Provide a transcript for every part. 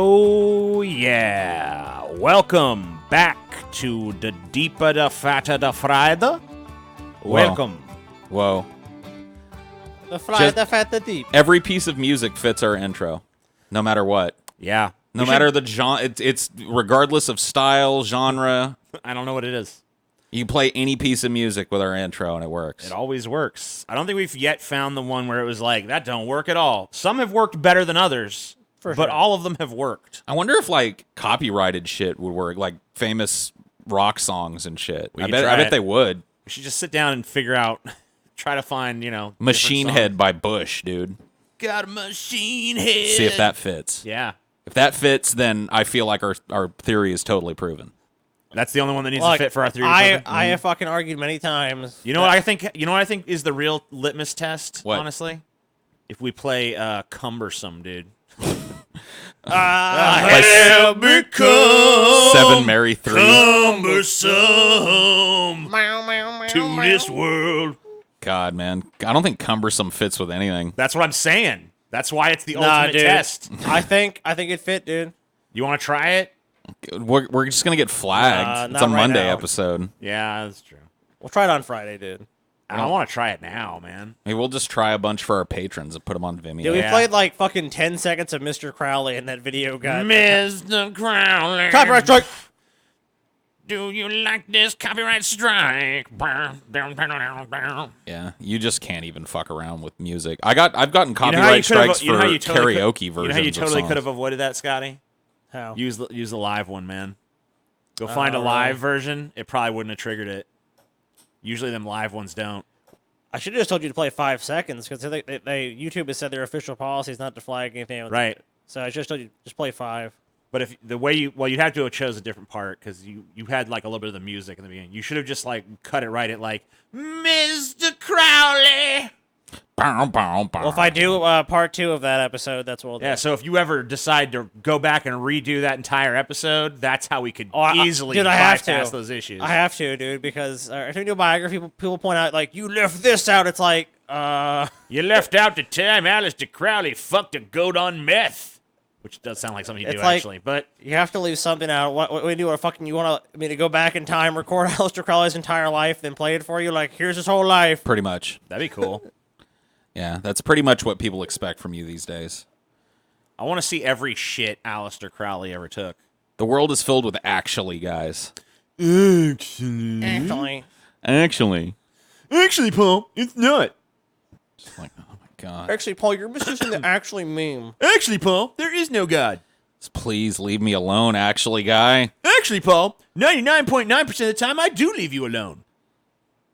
Oh, yeah. Welcome back to the Deeper the Fatter the Friday. Welcome. Whoa. The fly, the fat, the deep. Every piece of music fits our intro, no matter what. Yeah. No matter the genre, it's regardless of style, genre. I don't know what it is. You play any piece of music with our intro and it works. It always works. I don't think we've yet found the one where it was like, that don't work at all. Some have worked better than others, but all of them have worked. I wonder if, like, copyrighted shit would work, like famous rock songs and shit. I bet they would. We should just sit down and figure out, try to find, Machine Head by Bush, dude. Got a machine head. See if that fits. Yeah. If that fits, then I feel like our theory is totally proven. That's the only one that needs to fit for our theory. I have fucking argued many times. You know what I think? You know what I think is the real litmus test? What? Honestly, if we play Cumbersome, dude. I become 7 Mary 3. Cumbersome meow, to this world. God, man, I don't think cumbersome fits with anything. That's what I'm saying. That's why it's the Nah, ultimate dude. test. I think it fit, dude. You want to try it? We're just gonna get flagged. It's a not right Monday now. episode. Yeah, that's true. We'll try it on Friday, dude. I don't want to try it now, man. Maybe we'll just try a bunch for our patrons and put them on Vimeo. Dude, we Yeah. played like fucking 10 seconds of Mr. Crowley and that video got Mr. Crowley. copyright strike. Do you like this copyright strike? Yeah, you just can't even fuck around with music. I've gotten You know how copyright you could've- strikes you know how for you totally karaoke versions. You know how you of totally songs. could have avoided that, Scotty? How? Use the live one, man. Go find a live version. It probably wouldn't have triggered it. Usually, them live ones don't. I should have just told you to play 5 seconds because YouTube has said their official policy is not to flag anything. Right. So I just told you just play 5. But if the way you'd have to have chose a different part because you had like a little bit of the music in the beginning. You should have just like cut it right at like Mr. Crowley. Well, if I do part 2 of that episode, that's what we'll do. Yeah. So if you ever decide to go back and redo that entire episode, that's how we could easily dude, I have bypass to. those issues. I have to, dude, because if you do a biography, people point out like you left this out. It's like, You left out the time Aleister Crowley fucked a goat on meth. Which does sound like something you do, like- actually. But you have to leave something out. What we do? You want me to go back in time, record Aleister Crowley's entire life, then play it for you? Like, here's his whole life. Pretty much. that'd be cool. Yeah, that's pretty much what people expect from you these days. I want to see every shit Aleister Crowley ever took. The world is filled with actually guys. Actually, Actually, Paul, it's not. Just like, oh my god. actually, Paul, you're misusing the actually meme. Actually, Paul, there is no God. Just please leave me alone, actually, guy. Actually, Paul, 99.9% of the time I do leave you alone.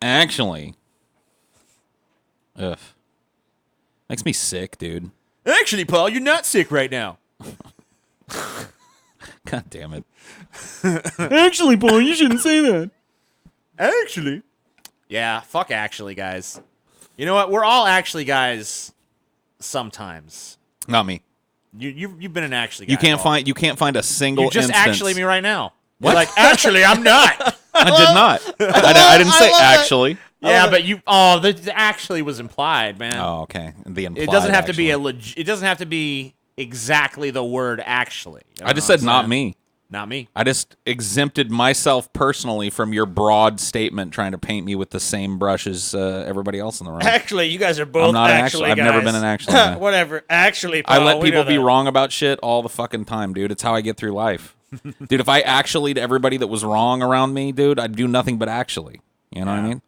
Actually. Ugh. Makes me sick, dude. Actually, Paul, you're not sick right now. God damn it. Actually, Paul, you shouldn't say that. Actually. Yeah, fuck actually, guys. You know what? We're all actually guys sometimes. Not me. You've been an actually guy. You can't find a single You just instance. actually me right now. What? You're like, actually, I'm not. I did not. I didn't say love that. actually. Yeah, but you. Oh, the actually was implied, man. Oh, okay. The implied. It doesn't have to be actually. It doesn't have to be exactly the word actually. You know I just what I'm said not saying? me. Not me. I just exempted myself personally from your broad statement trying to paint me with the same brush as everybody else in the room. Actually, you guys are both I'm not an actually actually. I've never been an actually guy. Whatever. Actually, Paul, I let we people know be that. wrong about shit all the fucking time, dude. It's how I get through life. Dude, if I actually to everybody that was wrong around me, dude, I'd do nothing but actually. You know what I mean?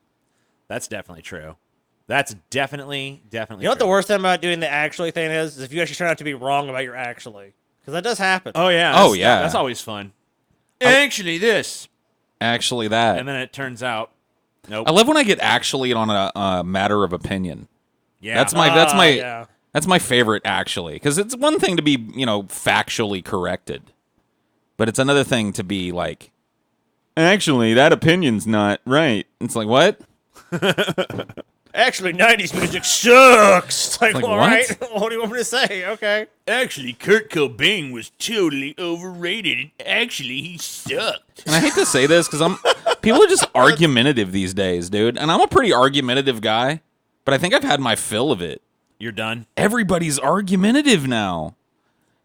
That's definitely true. That's definitely You know what the worst thing about doing the actually thing is if you actually turn out to be wrong about your actually. Because that does happen. Oh yeah. Oh, yeah. That's always fun. Actually, this, Actually that. and then it turns out, nope. I love when I get actually on a matter of opinion. Yeah. That's Yeah. That's my favorite, actually, because it's one thing to be, factually corrected, but it's another thing to be like, actually, that opinion's not right. It's like, what? Actually, 90s music sucks. It's like, Like, all what? right. What do you want me to say? Okay. Actually, Kurt Cobain was totally overrated. Actually, he sucked. And I hate to say this because people are just argumentative these days, dude. And I'm a pretty argumentative guy, but I think I've had my fill of it. You're done. Everybody's argumentative now.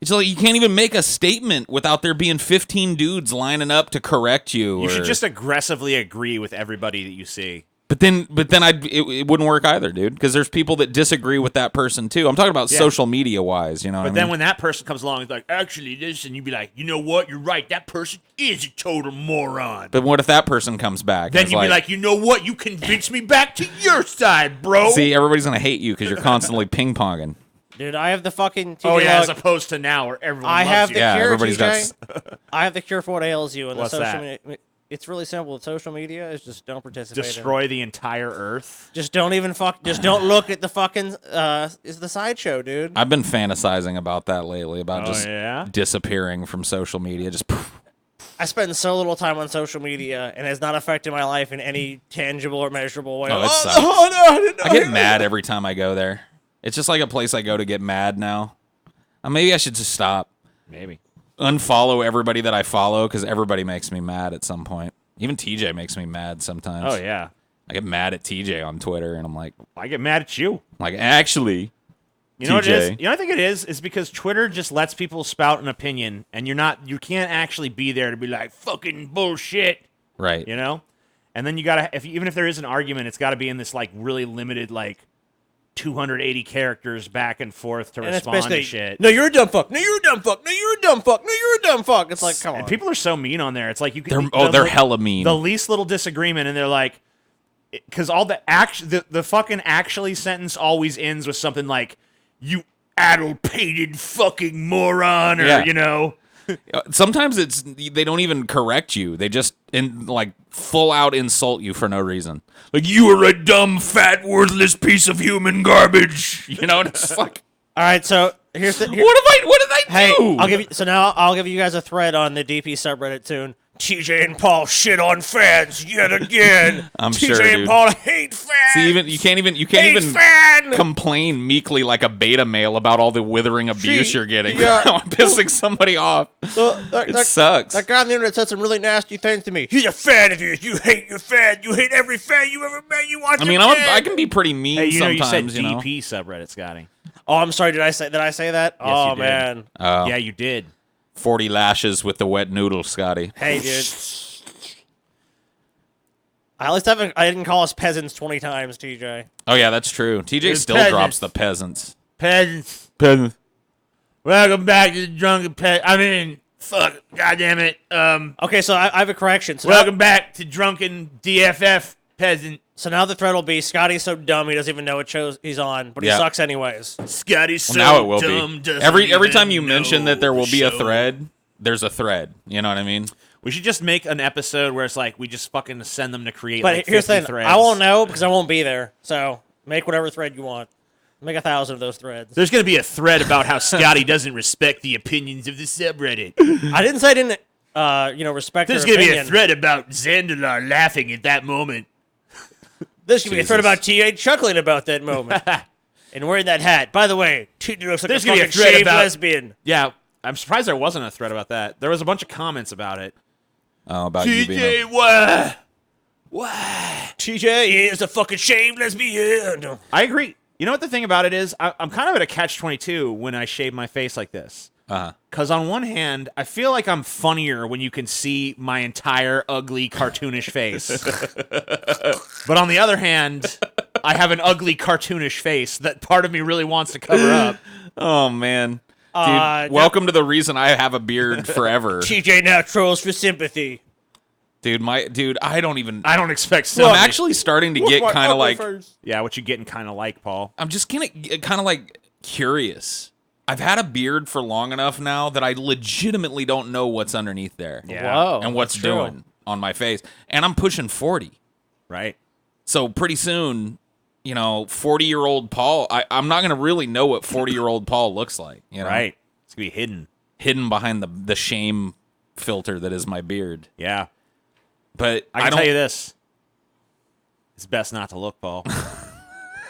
It's like you can't even make a statement without there being 15 dudes lining up to correct you. You should just aggressively agree with everybody that you see. But then it wouldn't work either, dude, because there's people that disagree with that person too. I'm talking about social media wise, you know. But then when that person comes along, it's like, actually, this, and you'd be like, you know what? You're right. That person is a total moron. But what if that person comes back? Then you'd be like, you know what? You convinced me back to your side, bro. See, everybody's gonna hate you because you're constantly ping ponging. Dude, I have the fucking. Oh yeah, as opposed to now where everyone I loves have you. the Yeah, cure, everybody's TJ. I have the cure for what ails you. And What's the social that? media. It's really simple. With social media, is just don't participate. Destroy the entire Earth. Just don't even Just don't look at the fucking. Is the sideshow, dude? I've been fantasizing about that lately, about just yeah? disappearing from social media. Just poof. I spend so little time on social media, and it's not affected my life in any tangible or measurable way. Oh, it sucks. no, I didn't know. I get mad every time I go there. It's just like a place I go to get mad now. Maybe I should just stop. Maybe. Unfollow everybody that I follow because everybody makes me mad at some point. Even TJ makes me mad sometimes. Oh yeah. I get mad at TJ on Twitter, and I'm like, I get mad at you. actually, You know what it is? TJ. You know what I think it is because Twitter just lets people spout an opinion, and you can't actually be there to be like fucking bullshit, right? you know? And then you gotta, even if there is an argument, it's got to be in this like really limited like 280 characters back and forth to And it's respond to basically, shit. no, you're a dumb fuck. No, you're a dumb fuck. No, you're a dumb fuck. No, you're a dumb fuck. It's like, come on. And people are so mean on there. It's like you can. They're hella mean. The least little disagreement, and they're like, because all the fucking actually sentence always ends with something like, "You addle-pated fucking moron," or Yeah. you know. Sometimes they don't even correct you. They just full out insult you for no reason. Like, you are a dumb, fat, worthless piece of human garbage. You know, it's like, All right, so here's the. what did I Hey, do? I'll give you guys a thread on the DP subreddit soon. TJ and Paul shit on fans yet again. I'm TJ sure, and dude. Paul hate fans. See, you can't even fan. complain meekly like a beta male about all the withering abuse you're getting. yeah. I'm pissing somebody off. It sucks. That guy on the internet said some really nasty things to me. He's a fan of yours. You hate your fan. You hate every fan you ever met. You watch. I mean, I can be pretty mean Hey, you know, sometimes. you said you know? DP subreddit, Scotty. Oh, I'm sorry. Did I say that? Oh you did. man. Yeah, you did. 40 lashes with the wet noodle, Scotty. Hey, dude. At least I didn't call us peasants 20 times, TJ. Oh yeah, that's true. TJ It's still peasants. drops the peasants. Peasants. Peasants. Welcome back to the drunken pet. I mean, fuck. Goddamn it. Okay, so I have a correction. So Welcome back to drunken DFF peasant. So now the thread will be Scotty's so dumb he doesn't even know what show he's on, but he Yeah. sucks anyways. Scotty's so Now it will dumb. be. Every doesn't time you even mention know that there will be a show. thread, there's a thread. You know what I mean? We should just make an episode where it's like we just fucking send them to create But like here's 50 the thing, threads. I won't know because I won't be there. So make whatever thread you want. Make 1,000 of those threads. There's going to be a thread about how Scotty doesn't respect the opinions of the subreddit. I didn't say I didn't, respect There's their going to be a opinion. thread about Zandalar laughing at that moment. There's going to be a thread Jesus. about TA chuckling about that moment. And wearing that hat. By the way, TJ looks like There's a gonna be a fucking thread shaved about- lesbian. Yeah, I'm surprised there wasn't a thread about that. There was a bunch of comments about it. Oh, about you being TJ, a... why? Why? TJ is a fucking shaved lesbian. I agree. You know what the thing about it is? I'm kind of at a catch-22 when I shave my face like this. Uh-huh. Because on one hand, I feel like I'm funnier when you can see my entire ugly, cartoonish face. But on the other hand, I have an ugly, cartoonish face that part of me really wants to cover up. Oh, man. Dude, welcome to the reason I have a beard forever. TJ now trolls for sympathy. Dude, I don't expect I'm so. actually starting to get kind of like... Yeah, what you getting kind of like, Paul? I'm just kind of like curious. I've had a beard for long enough now that I legitimately don't know what's underneath there. Yeah. Whoa. And what's that's true. doing on my face. And I'm pushing 40. Right. So pretty soon, 40-year-old Paul, I'm not going to really know what 40-year-old Paul looks like. You know? Right. It's going to be hidden. Hidden behind the shame filter that is my beard. Yeah. But I can tell you this. It's best not to look, Paul.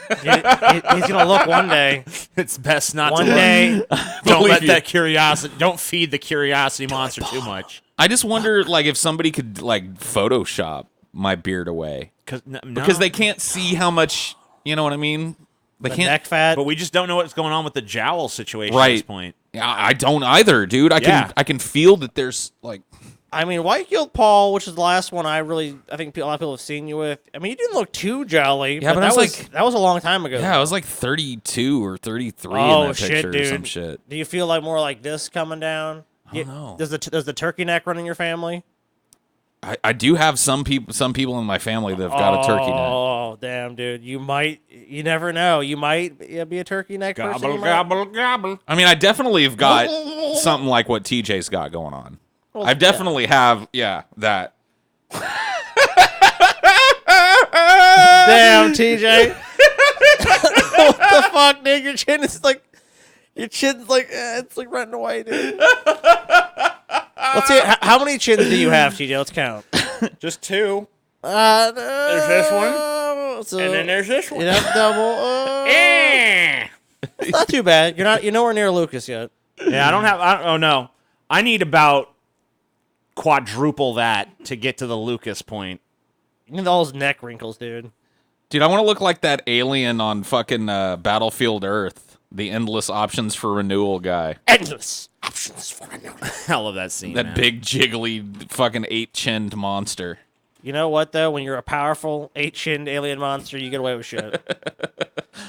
He's gonna look one day. It's best not One to look. day. Don't Believe let you. that curiosity. Don't feed the curiosity monster too much. I just wonder, like, if somebody could, like, Photoshop my beard away. No. Because they can't see how much, you know what I mean? They the can't. neck fat. But we just don't know what's going on with the jowl situation at Right. this point. Yeah, I don't either, dude. I can feel that there's like. I mean, White Guilt Paul, which is the last one I think a lot of people have seen you with. I mean, you didn't look too jolly. Yeah, but I that was like- that was a long time ago. Yeah, I was like 32 or 33 in Oh that shit, picture dude! or some shit. Do you feel like more like this coming down? I don't know. Does the turkey neck run in your family? I do have some people in my family that have got a turkey neck. Oh damn, dude! You never know. You might be a turkey neck person. Gobble, You might- gobble, gobble. I mean, I definitely have got something like what TJ's got going on. I definitely have, that. Damn, TJ. What the fuck, dude? Your chin's like it's like red and white, dude. Let's see. How many chins do you have, TJ? Let's count. Just two. There's this one, so, and then there's this one. you have double. It's not too bad. You're nowhere near Lucas yet. Yeah, oh no. I need about quadruple that to get to the Lucas point. You need all those neck wrinkles, dude. Dude, I want to look like that alien on fucking Battlefield Earth, the endless options for renewal guy. Endless options for renewal. I love that scene. That man. big, jiggly, fucking 8-chinned monster. You know what though? When you're a powerful 8-chinned alien monster, you get away with shit.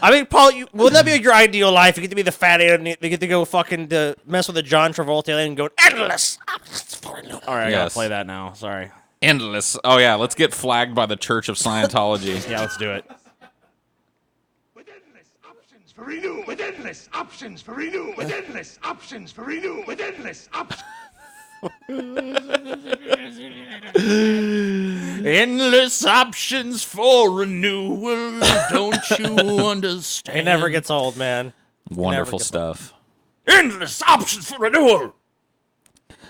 I mean, Paul, wouldn't that be like your ideal life? You get to be the fat alien. You get to go fucking mess with the John Travolta alien and go endless options for renewal. All right, I Yes. gotta play that now. Sorry. Endless. Oh, yeah, let's get flagged by the Church of Scientology. Yeah, let's do it. With endless options for renew. With endless options for renew. With endless options for renew. With endless options. Endless options for renewal. Don't you understand? It never gets old, man. Wonderful gets stuff. Endless options for renewal.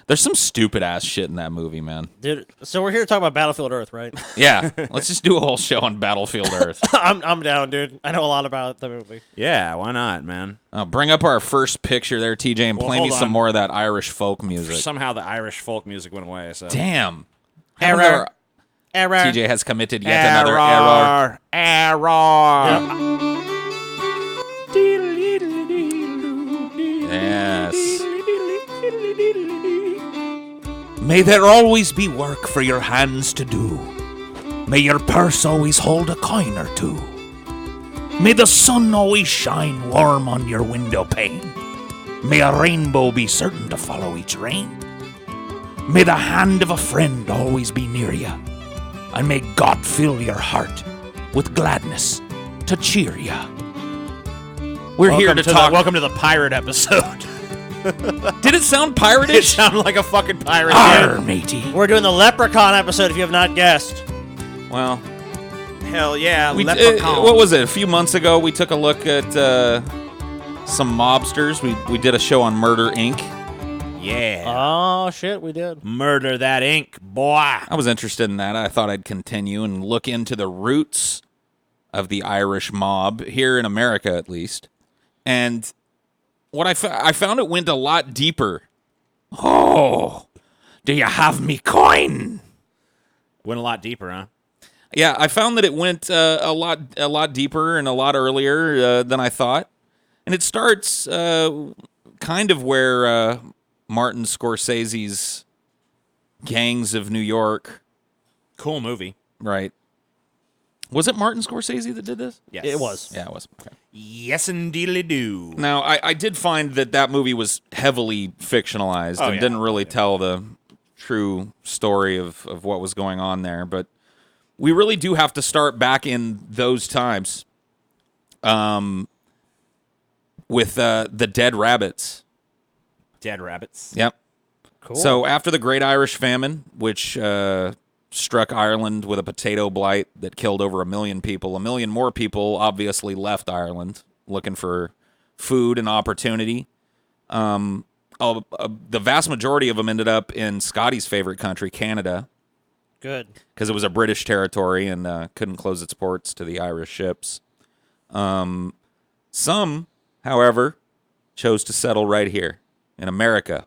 There's some stupid ass shit in that movie, man. Dude, so we're here to talk about Battlefield Earth, right? Yeah, let's just do a whole show on Battlefield Earth. I'm down, dude. I know a lot about the movie. Yeah, why not, man? Bring up our first picture there, TJ, and Well, play me hold some on. more of that Irish folk music. Somehow the Irish folk music went away. So Damn. Error. Error. TJ has committed yet another error. Error. Yes. May there always be work for your hands to do. May your purse always hold a coin or two. May the sun always shine warm on your window pane. May a rainbow be certain to follow each rain. May the hand of a friend always be near you. And may God fill your heart with gladness to cheer you. We're here to talk. Welcome to the pirate episode. Did it sound It piratish? sounded like a fucking pirate. Arr, matey. We're doing the Leprechaun episode if you have not guessed. Well, Hell yeah, Leprechaun. What was it? A few months ago, we took a look at some mobsters. We did a show on Murder Inc. Yeah. Oh, shit, we did. Murder that ink, boy. I was interested in that. I thought I'd continue and look into the roots of the Irish mob here in America, at least. And what I found it went a lot deeper. Oh, do you have me coin? Went a lot deeper, huh? Yeah, I found that it went a lot deeper and a lot earlier than I thought. And it starts kind of where Martin Scorsese's Gangs of New York. Cool movie. Right. Was it Martin Scorsese that did this? Yes. It was. Yeah, it was. Okay. Yes, indeedly do. Now, I did find that movie was heavily fictionalized and yeah. didn't really tell the true story of what was going on there. But we really do have to start back in those times with the Dead Rabbits. Dead rabbits. Yep. Cool. So after the Great Irish Famine, which struck Ireland with a potato blight that killed over 1 million people, 1 million more people obviously left Ireland looking for food and opportunity. The vast majority of them ended up in Scotty's favorite country, Canada, Good. because it was a British territory and couldn't close its ports to the Irish ships. Some, however, chose to settle right here in America.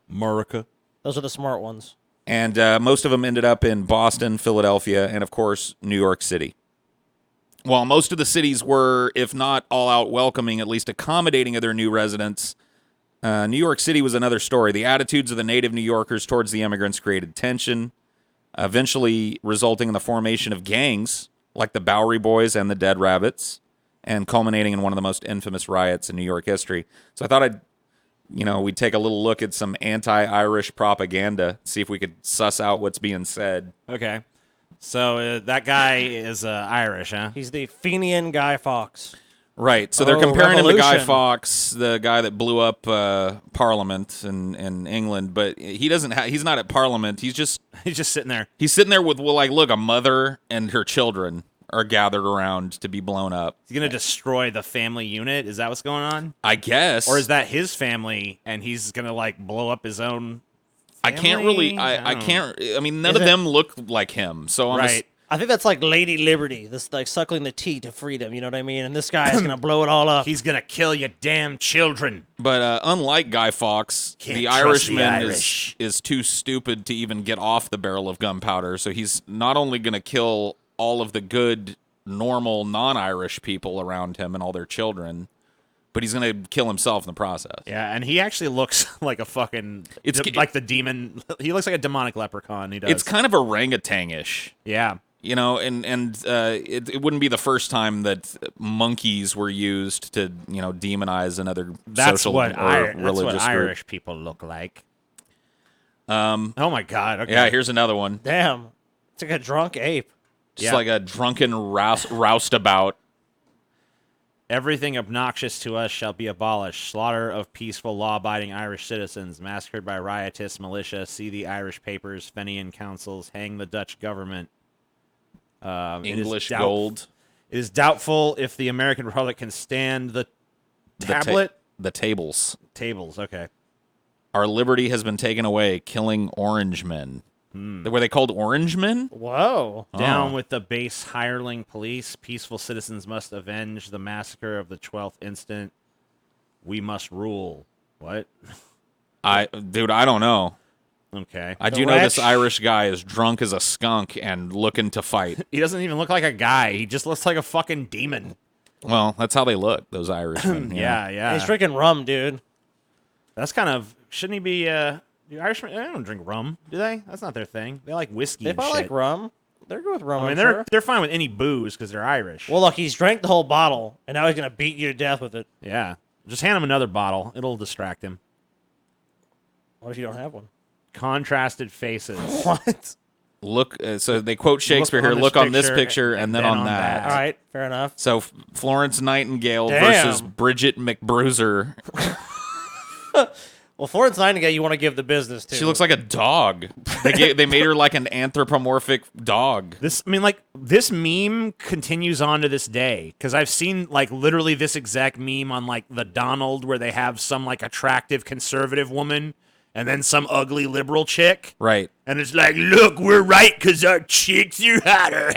Those are the smart ones. And most of them ended up in Boston, Philadelphia, and, of course, New York City. While most of the cities were, if not all out welcoming, at least accommodating of their new residents, New York City was another story. The attitudes of the native New Yorkers towards the immigrants created tension, eventually resulting in the formation of gangs like the Bowery Boys and the Dead Rabbits, and culminating in one of the most infamous riots in New York history. So I thought we'd take a little look at some anti-Irish propaganda, see if we could suss out what's being said. Okay. So that guy is Irish, huh? He's the Fenian Guy Fawkes. Right. So they're Oh, comparing him to Guy revolution. Fawkes, the guy that blew up Parliament in England, but he's not at Parliament. He's just sitting there. He's sitting there with, look, a mother and her children are gathered around to be blown up. He's going to destroy the family unit? Is that what's going on? I guess. Or is that his family and he's going to blow up his own I can't really I don't know. can't I mean none Is of it- them look like him. So I'm Right. I think that's like Lady Liberty, this like suckling the tea to freedom. You know what I mean? And this guy is gonna blow it all up. He's going to kill your damn children. But unlike Guy Fawkes, Can't the trust the Irishman Irish. is too stupid to even get off the barrel of gunpowder. So he's not only going to kill all of the good, normal, non-Irish people around him and all their children, but he's going to kill himself in the process. Yeah, and he actually looks like a fucking... It's- like the demon... He looks like a demonic leprechaun. He does. It's kind of orangutan-ish. Yeah. You know, and it wouldn't be the first time that monkeys were used to, demonize another That's social what, or that's religious what group. Irish people look like. Oh my God. Okay. Yeah, here's another one. Damn, it's like a drunk ape. Just Yeah. like a drunken roustabout. Everything obnoxious to us shall be abolished. Slaughter of peaceful, law-abiding Irish citizens, massacred by riotous militia. See the Irish papers, Fenian councils, hang the Dutch government. English gold. It is doubtful if the American Republic can stand the tablet The tables. tables. Okay. Our liberty has been taken away, killing Orangemen. Were they called Orangemen? Whoa. Down with the base hireling police. Peaceful citizens must avenge the massacre of the 12th instant. We must rule. What? I don't know. Okay. I The do know this wretch- Irish guy is drunk as a skunk and looking to fight. He doesn't even look like a guy. He just looks like a fucking demon. Well, that's how they look, those Irishmen. Yeah, yeah. He's drinking rum, dude. That's kind of... Shouldn't he be... The Irishmen, they don't drink rum, do they? That's not their thing. They like whiskey They and probably shit. like rum. They're good with rum. I mean, I'm they're sure. they're fine with any booze because they're Irish. Well, look, he's drank the whole bottle, and now he's gonna beat you to death with it. yeah. Just hand him another bottle. It'll distract him. What if you don't have one? Contrasted faces. What? Look, so they quote Shakespeare on here. this Look on this picture picture and then on that. All right, fair enough. So Florence Nightingale Damn. versus Bridget McBruiser. Well, Florence Nightingale, you want to give the business to. She looks like a dog. They made her like an anthropomorphic dog. This meme continues on to this day because I've seen literally this exact meme on the Donald where they have some attractive conservative woman and then some ugly liberal chick. Right. And it's like, look, we're right because our chicks are hotter.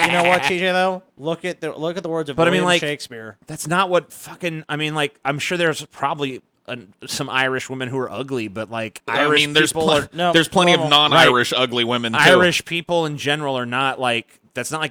You know what, TJ? Though, look at the words of But I mean, William Shakespeare. That's not what fucking. I mean, I'm sure there's probably some Irish women who are ugly, but Irish there's people are No, there's plenty of normal. non-Irish ugly women too. Irish people in general are not that's not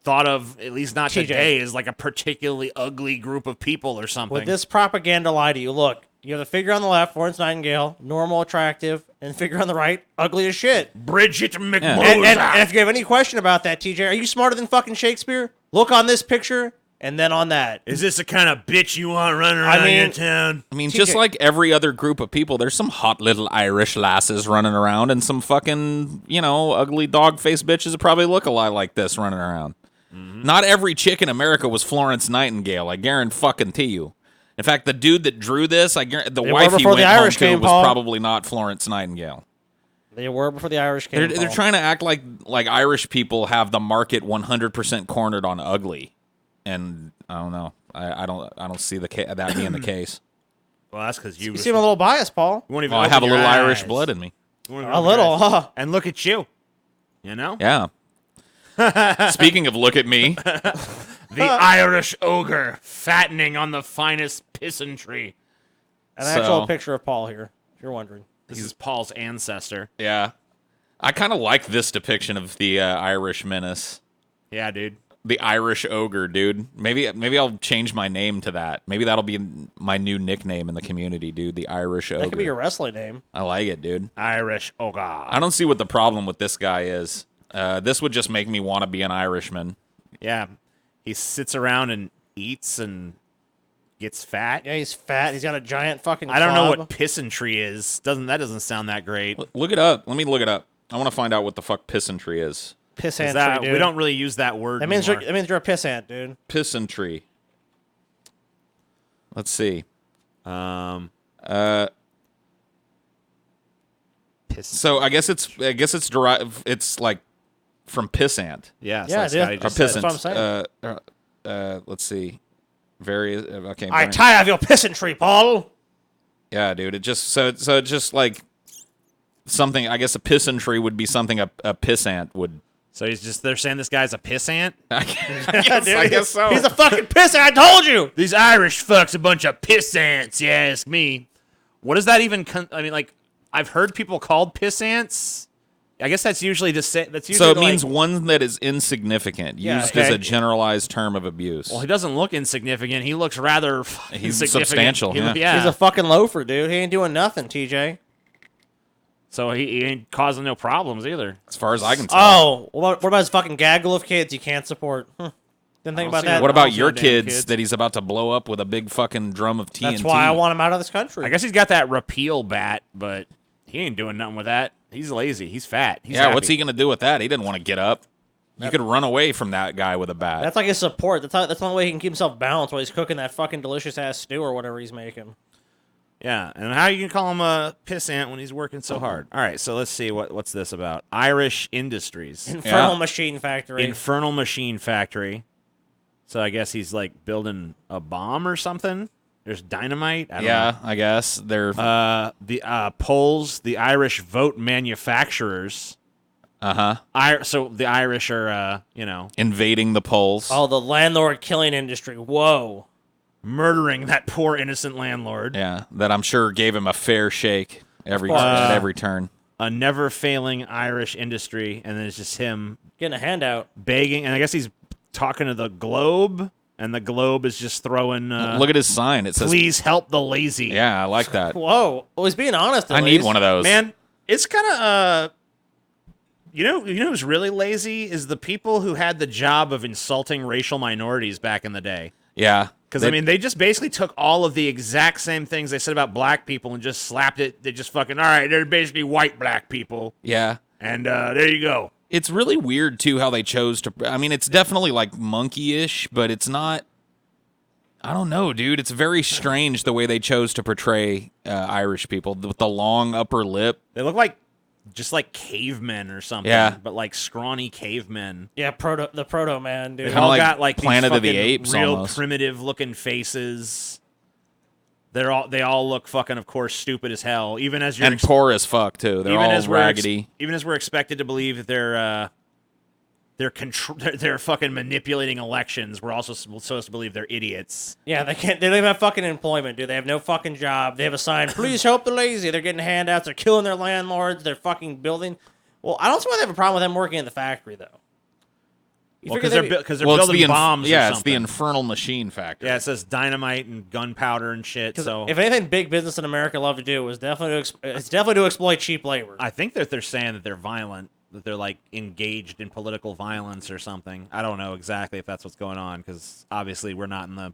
thought of, at least not TJ. today, as a particularly ugly group of people or something. Would this propaganda lie to you? Look, you have the figure on the left, Florence Nightingale, normal, attractive, and the figure on the right, ugly as shit. Bridget McMoser. And if you have any question about that, TJ, are you smarter than fucking Shakespeare? Look on this picture and then on that. Is this the kind of bitch you want running around mean- your town? I mean, TJ. just like every other group of people, there's some hot little Irish lasses running around and some fucking, ugly dog-faced bitches that probably look a lot like this running around. Mm-hmm. Not every chick in America was Florence Nightingale. I guarantee you. In fact, the dude that drew this, the were wife he before went the home Irish to came, was Paul. probably not Florence Nightingale. They were before the Irish came. They're trying to act like Irish people have the market 100% cornered on ugly, and I don't know. I don't see that being the case. Well, that's because you You seem a little biased, Paul. won't even Well, I open have a your little Irish eyes. blood in me. You won't even A open your little, eyes. huh? And look at you. You know? Yeah. Speaking of look at me, The Irish ogre fattening on the finest pissantry. An actual So- picture of Paul here, if you're wondering. This is Paul's ancestor. yeah, I kind of like this depiction of the Irish menace. Yeah, dude. The Irish ogre, dude. Maybe I'll change my name to that. Maybe that'll be my new nickname in the community, dude. The Irish ogre. That could be your wrestling name. I like it, dude. Irish. Oh I god. don't see what the problem with this guy is. This would just make me want to be an Irishman. Yeah. He sits around and eats and gets fat. Yeah, he's fat. He's got a giant fucking. I don't know club. what pissantry is. Doesn't sound that great. Look it up. Let me look it up. I want to find out what the fuck pissantry is. Pissantry, Is that, dude. we don't really use that word. That means anymore. you're a pissant, dude. Pissantry. Let's see. Piss. So I guess it's derived. It's like from pissant Yeah. Yeah, So Scotty dude. or just That's said. what I'm saying. let's see. Various. Okay. I tired of your pissantry, Paul. Yeah, dude. It just so it's just like something. I guess a pissantry would be something a pissant would. So they're saying this guy's a pissant? I guess, Dude, I guess so. He's a fucking pissant. I told you. These Irish fucks a bunch of pissants, you ask me. What does that even I mean, like, I've heard people called pissants. I guess that's usually just that's usually So it like, means one that is insignificant, Yeah, used as okay. a generalized term of abuse. well, he doesn't look insignificant. He looks rather He's significant. substantial, He yeah. yeah. He's a fucking loafer, dude. He ain't doing nothing, TJ. So he ain't causing no problems either. As far as I can tell. Oh, what about his fucking gaggle of kids he can't support? Didn't think don't about see that. What I about don't see your no damn kids, kids. that he's about to blow up with a big fucking drum of TNT? That's why I want him out of this country. I guess he's got that repeal bat, but he ain't doing nothing with that. He's lazy. He's fat. He's Yeah, happy. what's he gonna do with that? He didn't want to get up. You could run away from that guy with a bat. That's like his support. That's the only way he can keep himself balanced while he's cooking that fucking delicious ass stew or whatever he's making. Yeah, and how you can call him a pissant when he's working so hard? All right, so let's see what's this about. Irish Industries, Infernal Yeah. Machine Factory. Infernal Machine Factory. So I guess he's like building a bomb or something. There's dynamite. I don't Yeah, I guess they're. know. The Poles, the Irish vote manufacturers. So the Irish are, invading the polls. Oh, the landlord killing industry. Whoa. murdering that poor innocent landlord. Yeah, that I'm sure gave him a fair shake course. at every turn. A never failing Irish industry, and then it's just him Getting a handout. begging, and I guess he's talking to the Globe, and the Globe is just throwing. Look at his sign. It says, Please help the lazy. "Yeah, I like that. Whoa. Well, he's being honest. At I need least. one of those." Man, it's kind of you know who's really lazy is the people who had the job of insulting racial minorities back in the day. Yeah, Because, I mean, they just basically took all of the exact same things they said about black people and just slapped it. They just fucking, all right, they're basically white black people. yeah. And there you go. It's really weird too how they chose to. I mean, it's definitely like monkey-ish, but it's not. I don't know, dude. It's very strange the way they chose to portray Irish people with the long upper lip. They look like just like cavemen or something. Yeah. But like scrawny cavemen. Yeah, the proto man, dude. They Kinda all like got like Planet these of the fucking Apes real almost. primitive looking faces. They all look fucking, of course, stupid as hell. Even as you're And poor as fuck too. They're all raggedy. Even as we're expected to believe that they're fucking manipulating elections, we're also supposed to believe they're idiots. Yeah, they can't. They don't even have fucking employment, dude. They have no fucking job. They have a sign, please help the lazy. They're getting handouts. They're killing their landlords. They're fucking building. Well, I don't see why they have a problem with them working in the factory, though. You Well, figure because they're Well, it's building bombs. yeah, or it's the something. infernal machine factory. Yeah, it says dynamite and gunpowder and shit. So if anything, big business in America love to do is it's definitely to exploit cheap labor. I think that they're saying that they're violent, that they're like engaged in political violence or something. I don't know exactly if that's what's going on because obviously we're not in the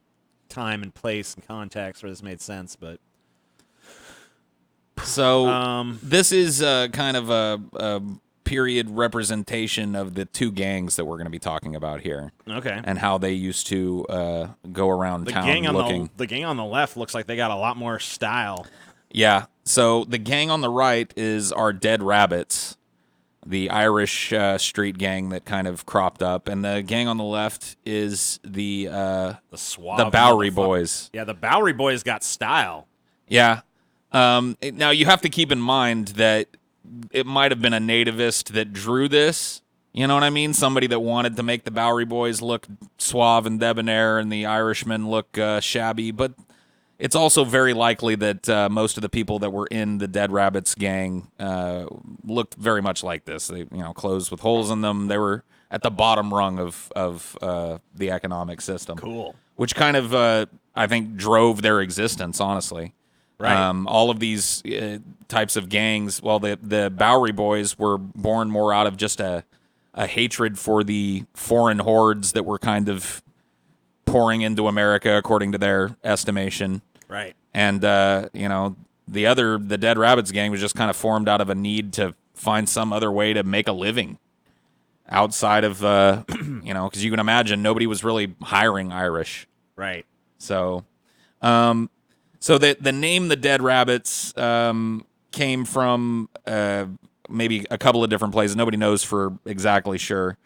time and place and context where this made sense. But So this is kind of a period representation of the two gangs that we're going to be talking about here, okay, and how they used to go around the town gang on looking. the gang on the left looks like they got a lot more style. Yeah. So the gang on the right is our Dead Rabbits, the Irish street gang that kind of cropped up, and the gang on the left is the Suave Bowery motherfucker. Boys. Yeah, the Bowery Boys got style. Yeah. Now you have to keep in mind that it might have been a nativist that drew this. You know what I mean? Somebody that wanted to make the Bowery Boys look suave and debonair and the Irishmen look shabby. But it's also very likely that most of the people that were in the Dead Rabbits gang looked very much like this. They, clothes with holes in them. They were at the bottom rung of the economic system. Cool. Which kind of I think drove their existence, honestly. Right. All of these types of gangs. Well, the Bowery Boys were born more out of just a hatred for the foreign hordes that were kind of pouring into America, according to their estimation. Right. And the Dead Rabbits gang was just kind of formed out of a need to find some other way to make a living outside of because you can imagine nobody was really hiring Irish. Right. So, so the name the Dead Rabbits came from maybe a couple of different places. Nobody knows for exactly sure.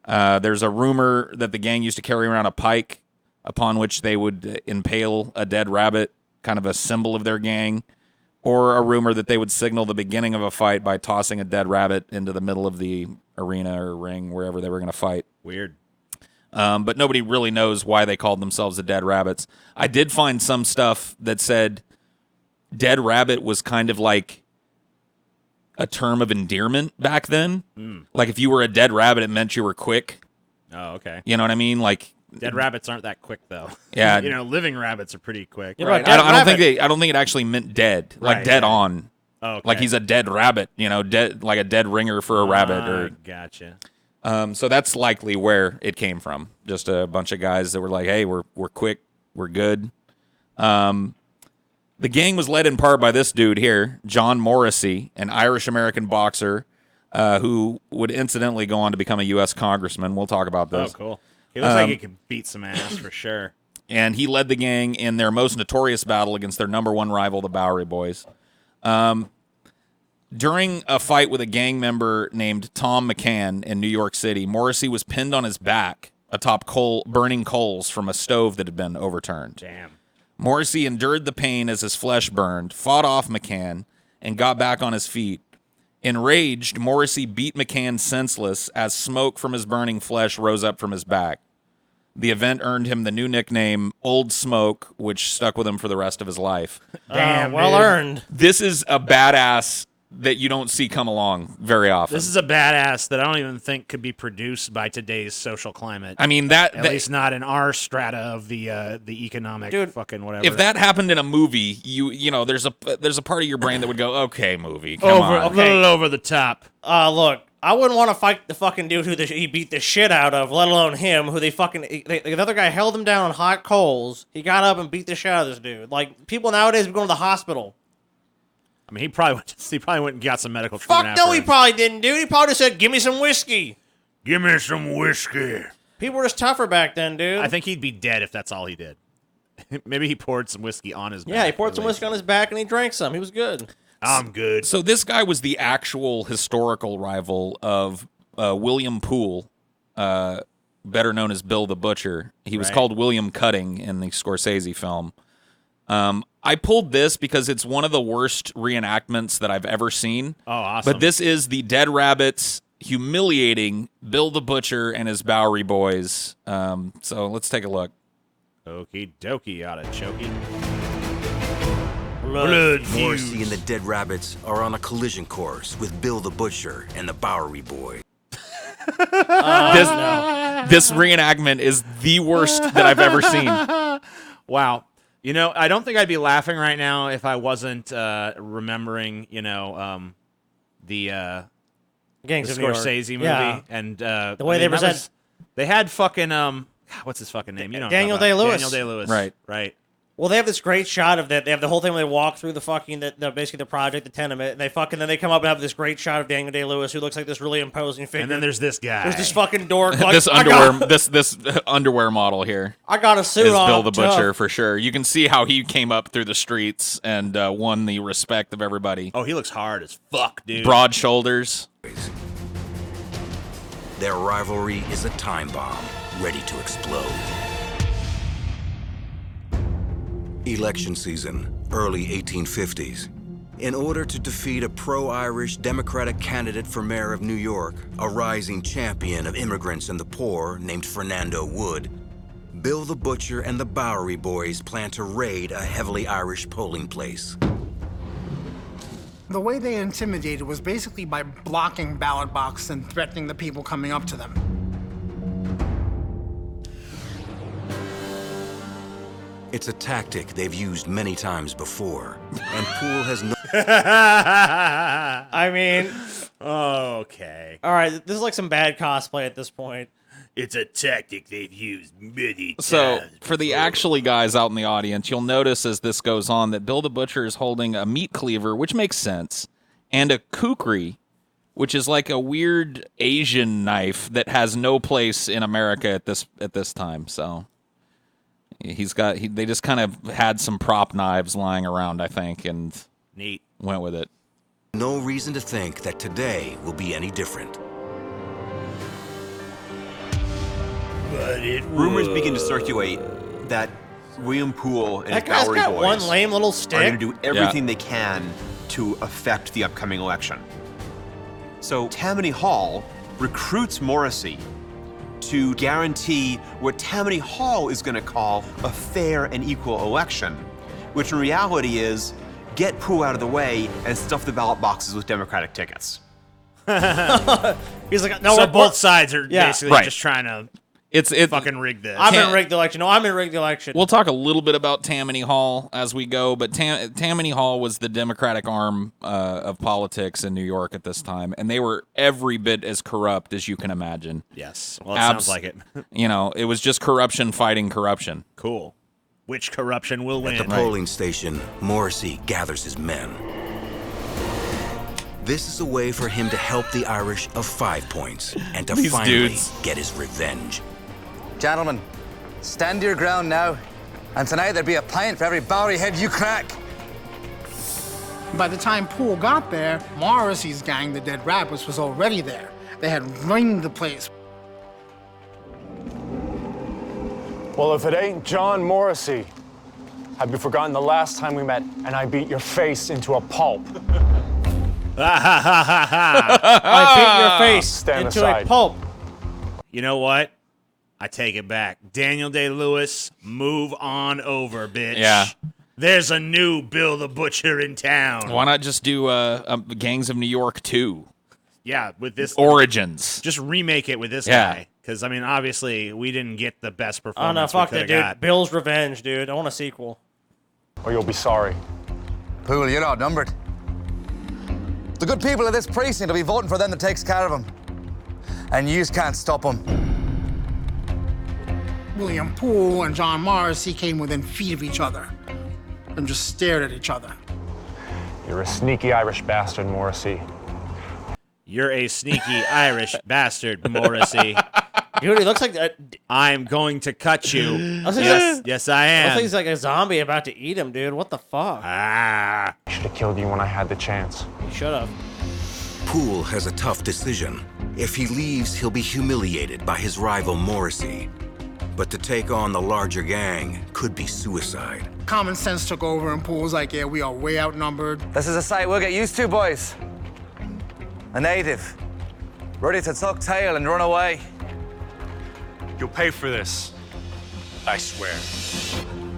There's a rumor that the gang used to carry around a pike upon which they would impale a dead rabbit, kind of a symbol of their gang, or a rumor that they would signal the beginning of a fight by tossing a dead rabbit into the middle of the arena or ring, wherever they were going to fight. Weird. But nobody really knows why they called themselves the Dead Rabbits. I did find some stuff that said Dead Rabbit was kind of like a term of endearment back then. Like if you were a dead rabbit, it meant you were quick. Oh, okay. You know what I mean? Like Dead rabbits aren't that quick, though. Yeah. Living rabbits are pretty quick. Yeah, right. Dead I don't rabbit. think it actually meant dead, like Right, dead yeah. on. Oh, okay. Like he's a dead rabbit, dead like a dead ringer for a rabbit. Or Gotcha. so that's likely where it came from. Just a bunch of guys that were like, "Hey, we're quick, we're good." The gang was led in part by this dude here, John Morrissey, an Irish-American boxer who would incidentally go on to become a U.S. congressman. We'll talk about Oh, this. cool. He looks like he could beat some ass for sure. And he led the gang in their most notorious battle against their number one rival, the Bowery Boys. During a fight with a gang member named Tom McCann in New York City, Morrissey was pinned on his back atop burning coals from a stove that had been overturned. Damn. Morrissey endured the pain as his flesh burned, fought off McCann, and got back on his feet. Enraged, Morrissey beat McCann senseless as smoke from his burning flesh rose up from his back. The event earned him the new nickname Old Smoke, which stuck with him for the rest of his life. Damn, well dude. earned. This is a badass that you don't see come along very often. This is a badass that I don't even think could be produced by today's social climate. I mean, At least not in our strata of the economic Dude, fucking whatever. if that happened in a movie, there's a part of your brain that would go, okay, movie, come on. a little over the top. Look, I wouldn't want to fight the fucking dude who he beat the shit out of, let alone him, who the other guy held him down on hot coals. He got up and beat the shit out of this dude. Like, people nowadays be going to the hospital. I mean, he probably went and got some medical treatment. Fuck no, he afterwards. probably didn't, dude. He probably just said, give me some whiskey. Give me some whiskey. People were just tougher back then, dude. I think he'd be dead if that's all he did. Maybe he poured some whiskey on his back. Yeah, he poured at some least. whiskey on his back and he drank some. He was good. I'm good. So this guy was the actual historical rival of William Poole, better known as Bill the Butcher. He was Right. called William Cutting in the Scorsese film. I pulled this because it's one of the worst reenactments that I've ever seen. Oh, awesome. But this is the Dead Rabbits humiliating Bill the Butcher and his Bowery Boys. So let's take a look. Okie dokie, artichoke. Morrissey and the Dead Rabbits are on a collision course with Bill the Butcher and the Bowery Boys. This reenactment is the worst that I've ever seen. Wow. I don't think I'd be laughing right now if I wasn't remembering, the Gangs of New York. Scorsese movie Yeah. and The way they present- they had fucking what's his fucking name? You know, what I'm Daniel talking about. Day-Lewis. Daniel Day-Lewis. Right. Well, they have this great shot of that. They have the whole thing where they walk through the fucking, basically the project, the tenement, and then they come up and have this great shot of Daniel Day-Lewis, who looks like this really imposing figure. And then there's this guy. There's this fucking dork. Like, This underwear, this underwear model here I got a suit is on. Bill the tough. Butcher for sure. You can see how he came up through the streets and won the respect of everybody. Oh, he looks hard as fuck, dude. Broad shoulders. Their rivalry is a time bomb ready to explode. Election season, early 1850s. In order to defeat a pro-Irish Democratic candidate for mayor of New York, a rising champion of immigrants and the poor named Fernando Wood, Bill the Butcher and the Bowery Boys plan to raid a heavily Irish polling place. The way they intimidated was basically by blocking ballot boxes and threatening the people coming up to them. It's a tactic they've used many times before, and Poole has no I mean, Okay. all right, this is like some bad cosplay at this point. It's a tactic they've used many times. So, for the actually guys out in the audience, you'll notice as this goes on that Bill the Butcher is holding a meat cleaver, which makes sense, and a kukri, which is like a weird Asian knife that has no place in America at this time. So, they just kind of had some prop knives lying around, I think, and Neat. went with it. no reason to think that today will be any different. But it Rumors begin to circulate that William Poole and That his guy's Bowery got boys one lame little are going stick. to do everything they can to affect the upcoming election. So Tammany Hall recruits Morrissey to guarantee what Tammany Hall is going to call a fair and equal election, which in reality is get Poole out of the way and stuff the ballot boxes with Democratic tickets. He's like, no, So we're- both sides are Yeah. basically Right. just trying to It's fucking rig this. I'm in rigged election. No, I'm in rigged election. We'll talk a little bit about Tammany Hall as we go, but Tammany Hall was the Democratic arm of politics in New York at this time, and they were every bit as corrupt as you can imagine. Yes. Well, it sounds like it. You know, it was just corruption fighting corruption. Cool. Which corruption will win? At the polling station, Morrissey gathers his men. This is a way for him to help the Irish of 5 points and to These finally dudes. get his revenge. Gentlemen, stand your ground now, and tonight there'll be a pint for every Bowery head you crack. By the time Poole got there, Morrissey's gang, the Dead Rabbits, was already there. They had ringed the place. Well, if it ain't John Morrissey, have you forgotten the last time we met and I beat your face into a pulp? I beat your face Stand into aside. a pulp. You know what? I take it back. Daniel Day-Lewis, move on over, bitch. Yeah. There's a new Bill the Butcher in town. Why not just do Gangs of New York 2? Yeah, with this. Origins. Just remake it with this Yeah. guy. Because, I mean, obviously, we didn't get the best Oh, performance no, fuck we that, coulda dude. got. Bill's Revenge, dude. I want a sequel. Or you'll be sorry. Poole, you're outnumbered. The good people of this precinct will be voting for them that takes care of them. And you can't stop them. William Poole and John Morrissey came within feet of each other and just stared at each other. You're a sneaky Irish bastard, Morrissey. You're a sneaky Irish bastard, Morrissey. Dude, he looks like I'm going to cut you. Looks like Yes, I looks am. like he's like a zombie about to eat him, dude. What the fuck? Ah. I should have killed you when I had the chance. He should have. Poole has a tough decision. If he leaves, he'll be humiliated by his rival Morrissey. But to take on the larger gang could be suicide. Common sense took over, and Poole's like, yeah, we are way outnumbered. This is a sight we'll get used to, boys. A native, ready to tuck tail and run away. You'll pay for this. I swear.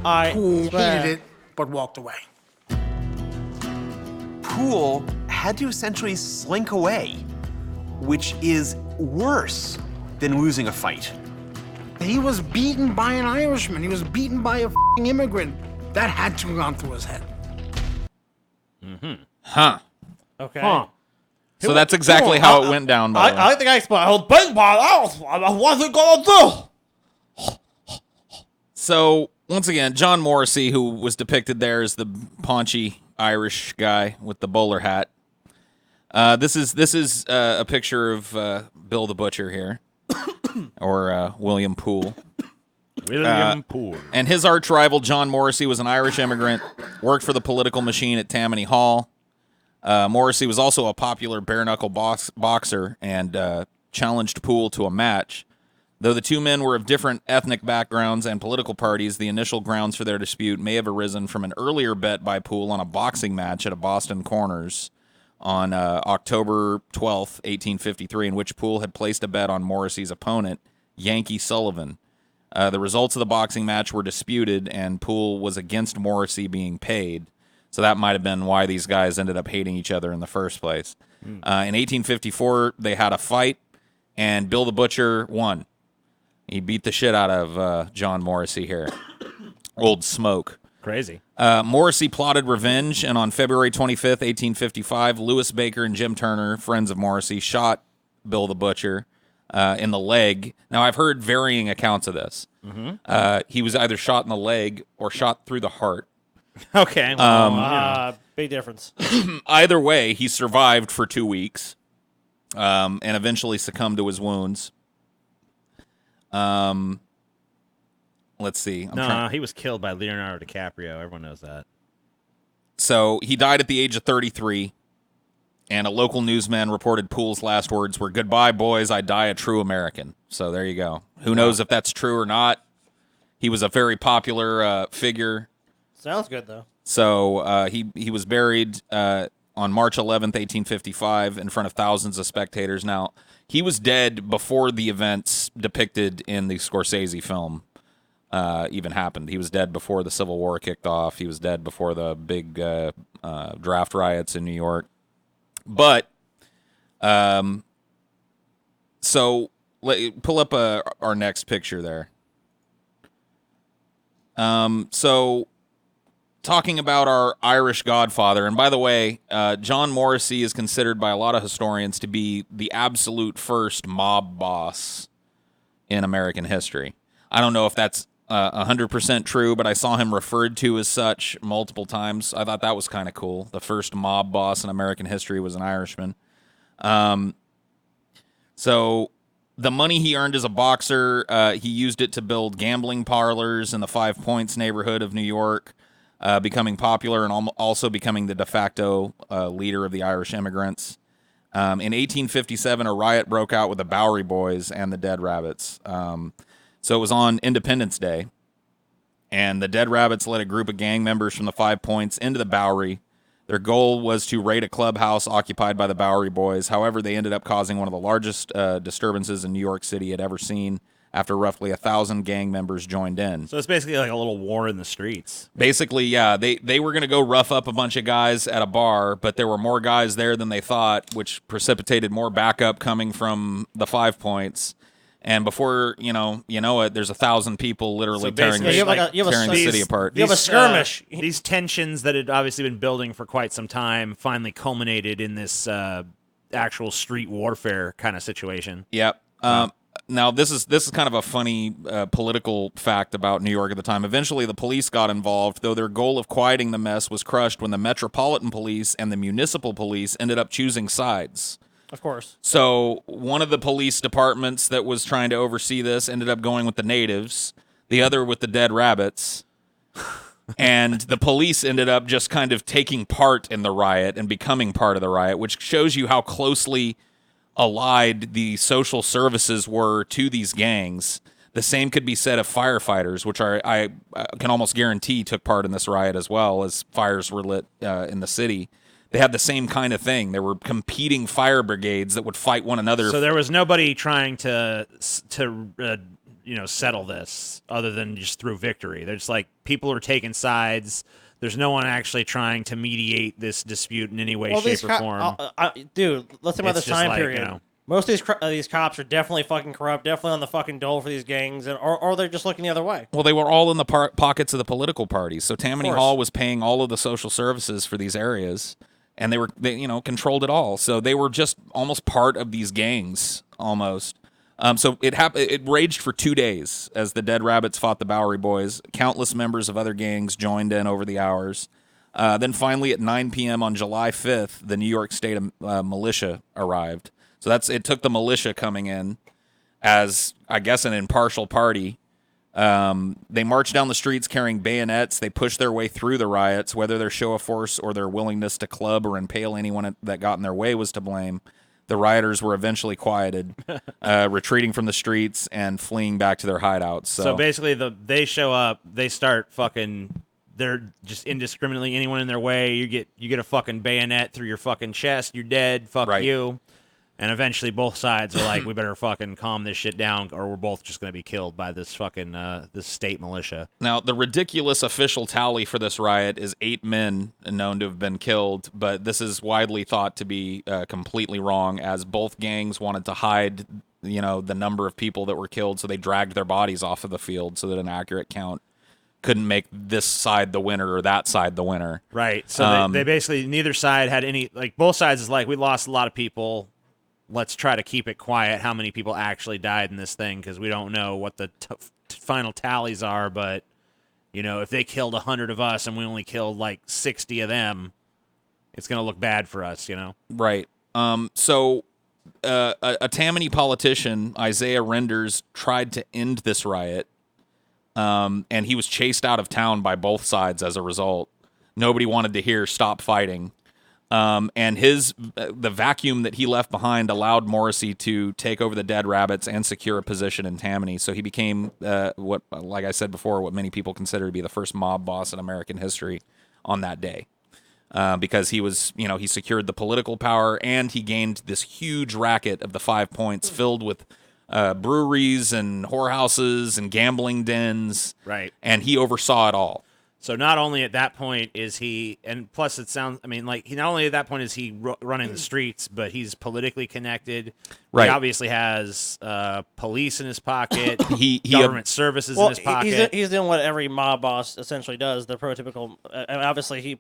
I Poole swear. hated it, but walked away. Poole had to essentially slink away, which is worse than losing a fight. He was beaten by an Irishman. He was beaten by a f***ing immigrant. That had to have gone through his head. Huh. Okay. Huh. So that's exactly how it went down, by the way. I like the guy explained. Oh, bang ball. What's it gonna do? So, once again, John Morrissey, who was depicted there as the paunchy Irish guy with the bowler hat. This is a picture of Bill the Butcher here, or William Poole. William Poole. And his arch rival, John Morrissey, was an Irish immigrant, worked for the political machine at Tammany Hall. Morrissey was also a popular bare-knuckle boxer and challenged Poole to a match. Though the two men were of different ethnic backgrounds and political parties, the initial grounds for their dispute may have arisen from an earlier bet by Poole on a boxing match at a Boston Corners on October 12th, 1853, in which Poole had placed a bet on Morrissey's opponent, Yankee Sullivan. The results of the boxing match were disputed, and Poole was against Morrissey being paid. So that might have been why these guys ended up hating each other in the first place. In 1854, they had a fight, and Bill the Butcher won. He beat the shit out of John Morrissey here. Old Smoke. Crazy. Morrissey plotted revenge, and on February 25th, 1855, Louis Baker and Jim Turner, friends of Morrissey, shot Bill the Butcher in the leg. Now, I've heard varying accounts of this. He was either shot in the leg or shot through the heart. Okay. Well, Big difference. Either way, he survived for 2 weeks and eventually succumbed to his wounds. Let's see. he was killed by Leonardo DiCaprio. Everyone knows that. So he died at the age of 33, and a local newsman reported Poole's last words were, "Goodbye, boys, I die a true American." So there you go. Who knows if that's true or not? He was a very popular figure. Sounds good, though. So he was buried on March 11th, 1855, in front of thousands of spectators. Now, he was dead before the events depicted in the Scorsese film even happened. He was dead before the Civil War kicked off. He was dead before the big draft riots in New York. But, so, pull up our next picture there. So, talking about our Irish godfather, and by the way, John Morrissey is considered by a lot of historians to be the absolute first mob boss in American history. I don't know if that's 100% true, but I saw him referred to as such multiple times. I thought that was kind of cool. The first mob boss in American history was an Irishman. So the money he earned as a boxer, he used it to build gambling parlors in the Five Points neighborhood of New York, becoming popular and also becoming the de facto leader of the Irish immigrants. In 1857, a riot broke out with the Bowery Boys and the Dead Rabbits. So it was on Independence Day, and the Dead Rabbits led a group of gang members from the Five Points into the Bowery. Their goal was to raid a clubhouse occupied by the Bowery Boys. However, they ended up causing one of the largest disturbances in New York City had ever seen after roughly 1,000 gang members joined in. So it's basically like a little war in the streets. Basically, yeah, they were going to go rough up a bunch of guys at a bar, but there were more guys there than they thought, which precipitated more backup coming from the Five Points. And before you know it, there's 1,000 people literally tearing the city apart. You have a skirmish. These tensions that had obviously been building for quite some time finally culminated in this actual street warfare kind of situation. Yep. Now this is kind of a funny political fact about New York at the time. Eventually, the police got involved, though their goal of quieting the mess was crushed when the Metropolitan Police and the Municipal Police ended up choosing sides. Of course. So one of the police departments that was trying to oversee this ended up going with the natives, the other with the Dead Rabbits, and the police ended up just kind of taking part in the riot and becoming part of the riot, which shows you how closely allied the social services were to these gangs. The same could be said of firefighters, which I can almost guarantee took part in this riot as well, as fires were lit in the city. They had the same kind of thing. There were competing fire brigades that would fight one another. So there was nobody trying to settle this other than just through victory. There's like people are taking sides. There's no one actually trying to mediate this dispute in any way, shape, or form. Dude, let's think about this time period. You know, most of these cops are definitely fucking corrupt, definitely on the fucking dole for these gangs, or they're just looking the other way. Well, they were all in the pockets of the political parties. So Tammany Hall was paying all of the social services for these areas. And they controlled it all. So they were just almost part of these gangs, almost. So it raged for 2 days as the Dead Rabbits fought the Bowery Boys. Countless members of other gangs joined in over the hours. Then finally at 9 p.m. on July 5th, the New York State militia arrived. So it took the militia coming in as, I guess, an impartial party. They marched down the streets carrying bayonets. They pushed their way through the riots, whether their show of force or their willingness to club or impale anyone that got in their way was to blame. The rioters were eventually quieted, retreating from the streets and fleeing back to their hideouts. So basically, they show up, they start fucking. They're just indiscriminately anyone in their way. You get a fucking bayonet through your fucking chest. You're dead. Fuck you. And eventually both sides are like, we better fucking calm this shit down or we're both just going to be killed by this fucking this state militia. Now, the ridiculous official tally for this riot is 8 men known to have been killed, but this is widely thought to be completely wrong, as both gangs wanted to hide, the number of people that were killed, so they dragged their bodies off of the field so that an accurate count couldn't make this side the winner or that side the winner. Right. So they basically, neither side had any, like, both sides is like, we lost a lot of people. Let's try to keep it quiet how many people actually died in this thing, because we don't know what the final tallies are. But, you know, if they killed 100 of us and we only killed like 60 of them, it's going to look bad for us, you know? Right. So a Tammany politician, Isaiah Renders, tried to end this riot, and he was chased out of town by both sides as a result. Nobody wanted to hear "stop fighting." And the vacuum that he left behind allowed Morrissey to take over the Dead Rabbits and secure a position in Tammany. So he became what, like I said before, what many people consider to be the first mob boss in American history on that day. Because he was, you know, he secured the political power and he gained this huge racket of the 5 Points filled with breweries and whorehouses and gambling dens. Right. And he oversaw it all. So not only at that point is he, and plus it sounds, I mean, like, he not only at that point is he running the streets, but he's politically connected. Right. He obviously has police in his pocket, he government services in his pocket. He's doing what every mob boss essentially does, the prototypical. And obviously, he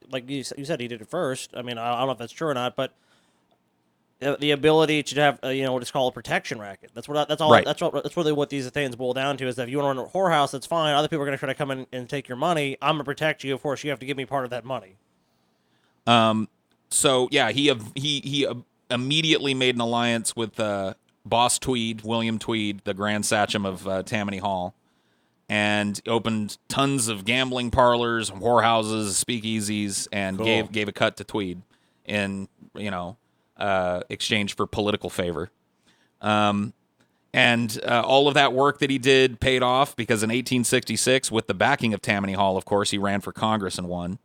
like you said, he did it first. I mean, I don't know if that's true or not, but the ability to have what is called a protection racket. That's all. Right. That's really what these things boil down to. Is that if you want to run a whorehouse, that's fine. Other people are going to try to come in and take your money. I'm going to protect you. Of course, you have to give me part of that money. So yeah, he immediately made an alliance with Boss Tweed, William Tweed, the Grand Sachem of Tammany Hall, and opened tons of gambling parlors, whorehouses, speakeasies, and Cool. gave a cut to Tweed in exchange for political favor. And all of that work that he did paid off, because in 1866, with the backing of Tammany Hall, of course, he ran for Congress and won.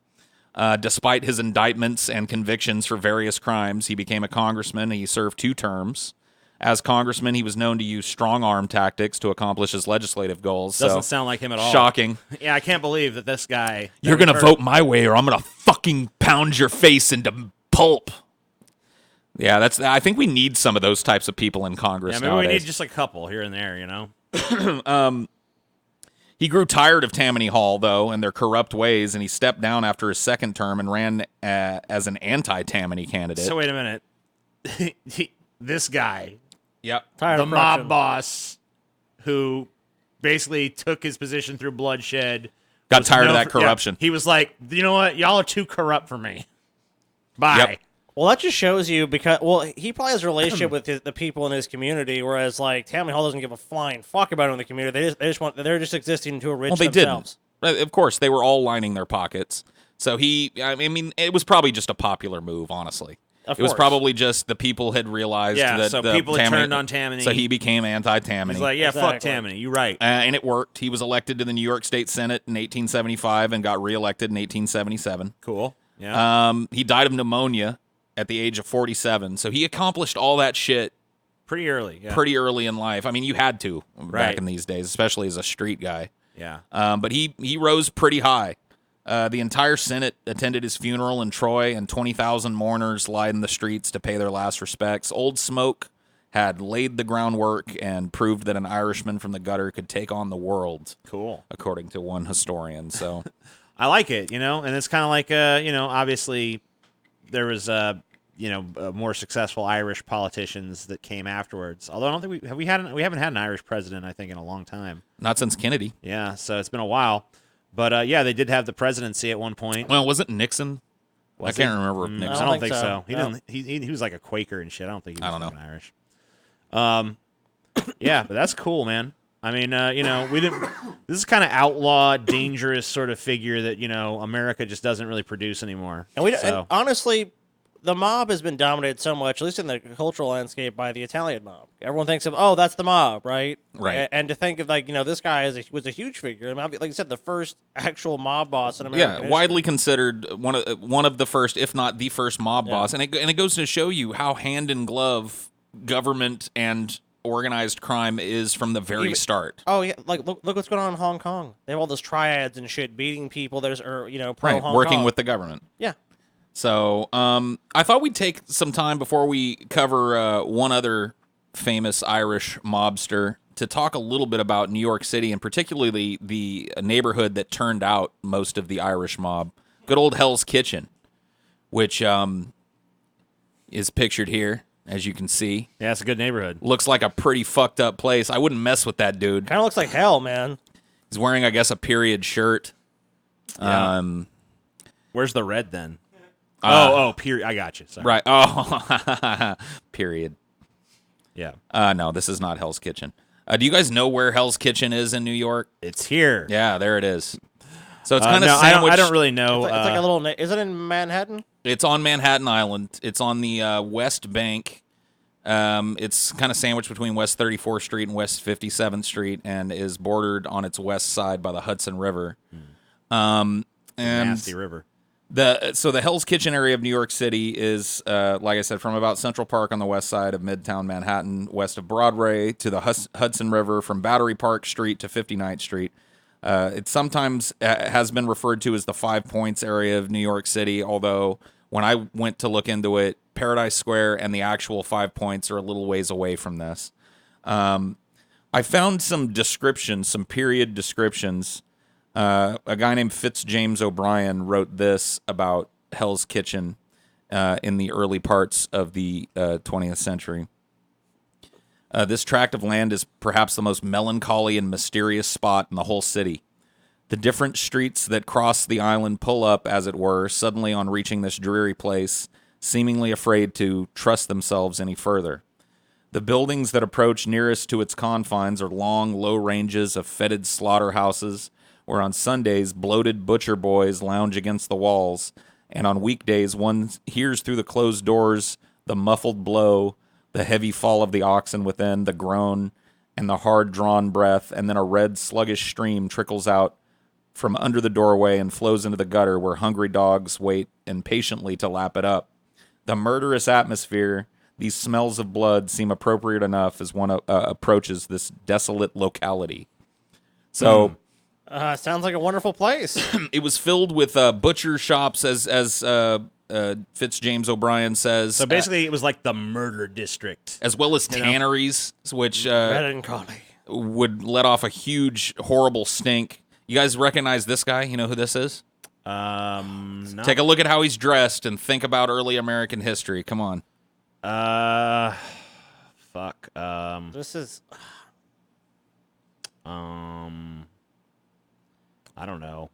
Despite his indictments and convictions for various crimes, he became a congressman, and he served 2 terms. As congressman, he was known to use strong-arm tactics to accomplish his legislative goals. Doesn't sound like him at all. Shocking. Yeah, I can't believe that this guy. You're going to vote my way, or I'm going to fucking pound your face into pulp. Yeah, I think we need some of those types of people in Congress Yeah, maybe nowadays. we need just a couple here and there, you know? He grew tired of Tammany Hall, though, and their corrupt ways, and he stepped down after his second term and ran as an anti-Tammany candidate. So wait a minute. This guy, Yep. Tired the of mob corruption. boss, who basically took his position through bloodshed, Got was tired of known that corruption. he was like, you know what? Y'all are too corrupt for me. Bye. Yep. Well, that just shows you because he probably has a relationship with the people in his community, whereas like Tammany Hall doesn't give a flying fuck about it in the community. They're just existing to enrich Well, they themselves. didn't. Of course, they were all lining their pockets. So I mean, it was probably just a popular move, honestly. Of It was course. probably just the people had realized Yeah, that so the people had Tammany, turned on Tammany. So he became anti-Tammany. He's like, yeah, fuck Exactly. Tammany. You're right. And it worked. He was elected to the New York State Senate in 1875 and got reelected in 1877. Cool. Yeah. He died of pneumonia at the age of 47. So he accomplished all that shit Pretty early. Yeah. pretty early in life. I mean, you had to back Right. in these days, especially as a street guy. Yeah. But he rose pretty high. The entire Senate attended his funeral in Troy, and 20,000 mourners lined the streets to pay their last respects. Old Smoke had laid the groundwork and proved that an Irishman from the gutter could take on the world. Cool. According to one historian. So I like it, and it's kind of like, obviously there was, more successful Irish politicians that came afterwards. Although I don't think we haven't had an Irish president, I think, in a long time. not since Kennedy. Yeah, so it's been a while. But yeah, they did have the presidency at one point. Well, was it Nixon? I Was can't it? remember if I Nixon. don't think so. so. He No. didn't. He was like a Quaker and shit. I don't think he was I don't know. fucking Irish. Yeah, but that's cool, man. I mean, we didn't. This is kind of outlaw, dangerous sort of figure that America just doesn't really produce anymore. And So- honestly, the mob has been dominated so much, at least in the cultural landscape, by the Italian mob. Everyone thinks of, oh, that's the mob, right? Right. And to think of this guy was a huge figure. I mean, like I said, the first actual mob boss in America. Yeah, widely considered one of the first, if not the first, mob boss, and it goes to show you how hand in glove government and organized crime is from the very start. Oh yeah, like look what's going on in Hong Kong. They have all those triads and shit, beating people. There's pro Right, Hong working Kong. with the government. Yeah. So I thought we'd take some time before we cover one other famous Irish mobster to talk a little bit about New York City, and particularly the neighborhood that turned out most of the Irish mob. Good old Hell's Kitchen, which is pictured here, as you can see. Yeah, it's a good neighborhood. Looks like a pretty fucked up place. I wouldn't mess with that dude. Kind of looks like hell, man. He's wearing, I guess, a period shirt. Yeah. Where's the red then? Period. I got you. Sorry. Right. Oh, period. Yeah. No, this is not Hell's Kitchen. Do you guys know where Hell's Kitchen is in New York? It's here. Yeah, there it is. So it's kind of no, sandwiched. I don't really know. It's like a little. Is it in Manhattan? It's on Manhattan Island. It's on the West Bank. It's kind of sandwiched between West 34th Street and West 57th Street, and is bordered on its west side by the Hudson River. And nasty river. The Hell's Kitchen area of New York City is, like I said, from about Central Park on the west side of Midtown Manhattan, west of Broadway, to the Hudson River, from Battery Park Street to 59th Street. It sometimes has been referred to as the 5 Points area of New York City, although when I went to look into it, Paradise Square and the actual 5 Points are a little ways away from this. I found some descriptions, some period descriptions. A guy named James O'Brien wrote this about Hell's Kitchen in the early parts of the 20th century. This tract of land is perhaps the most melancholy and mysterious spot in the whole city. The different streets that cross the island pull up, as it were, suddenly on reaching this dreary place, seemingly afraid to trust themselves any further. The buildings that approach nearest to its confines are long, low ranges of fetid slaughterhouses, where on Sundays bloated butcher boys lounge against the walls, and on weekdays one hears through the closed doors the muffled blow, the heavy fall of the oxen within, the groan, and the hard-drawn breath, and then a red, sluggish stream trickles out from under the doorway and flows into the gutter, where hungry dogs wait impatiently to lap it up. The murderous atmosphere, these smells of blood, seem appropriate enough as one approaches this desolate locality. So... Sounds like a wonderful place. It was filled with butcher shops, as James O'Brien says. So basically, it was like the murder district, as well as tanneries, which Melancholy. would let off a huge, horrible stink. You guys recognize this guy? You know who this is? No. Take a look at how he's dressed and think about early American history. Come on. Fuck. This is. I don't know.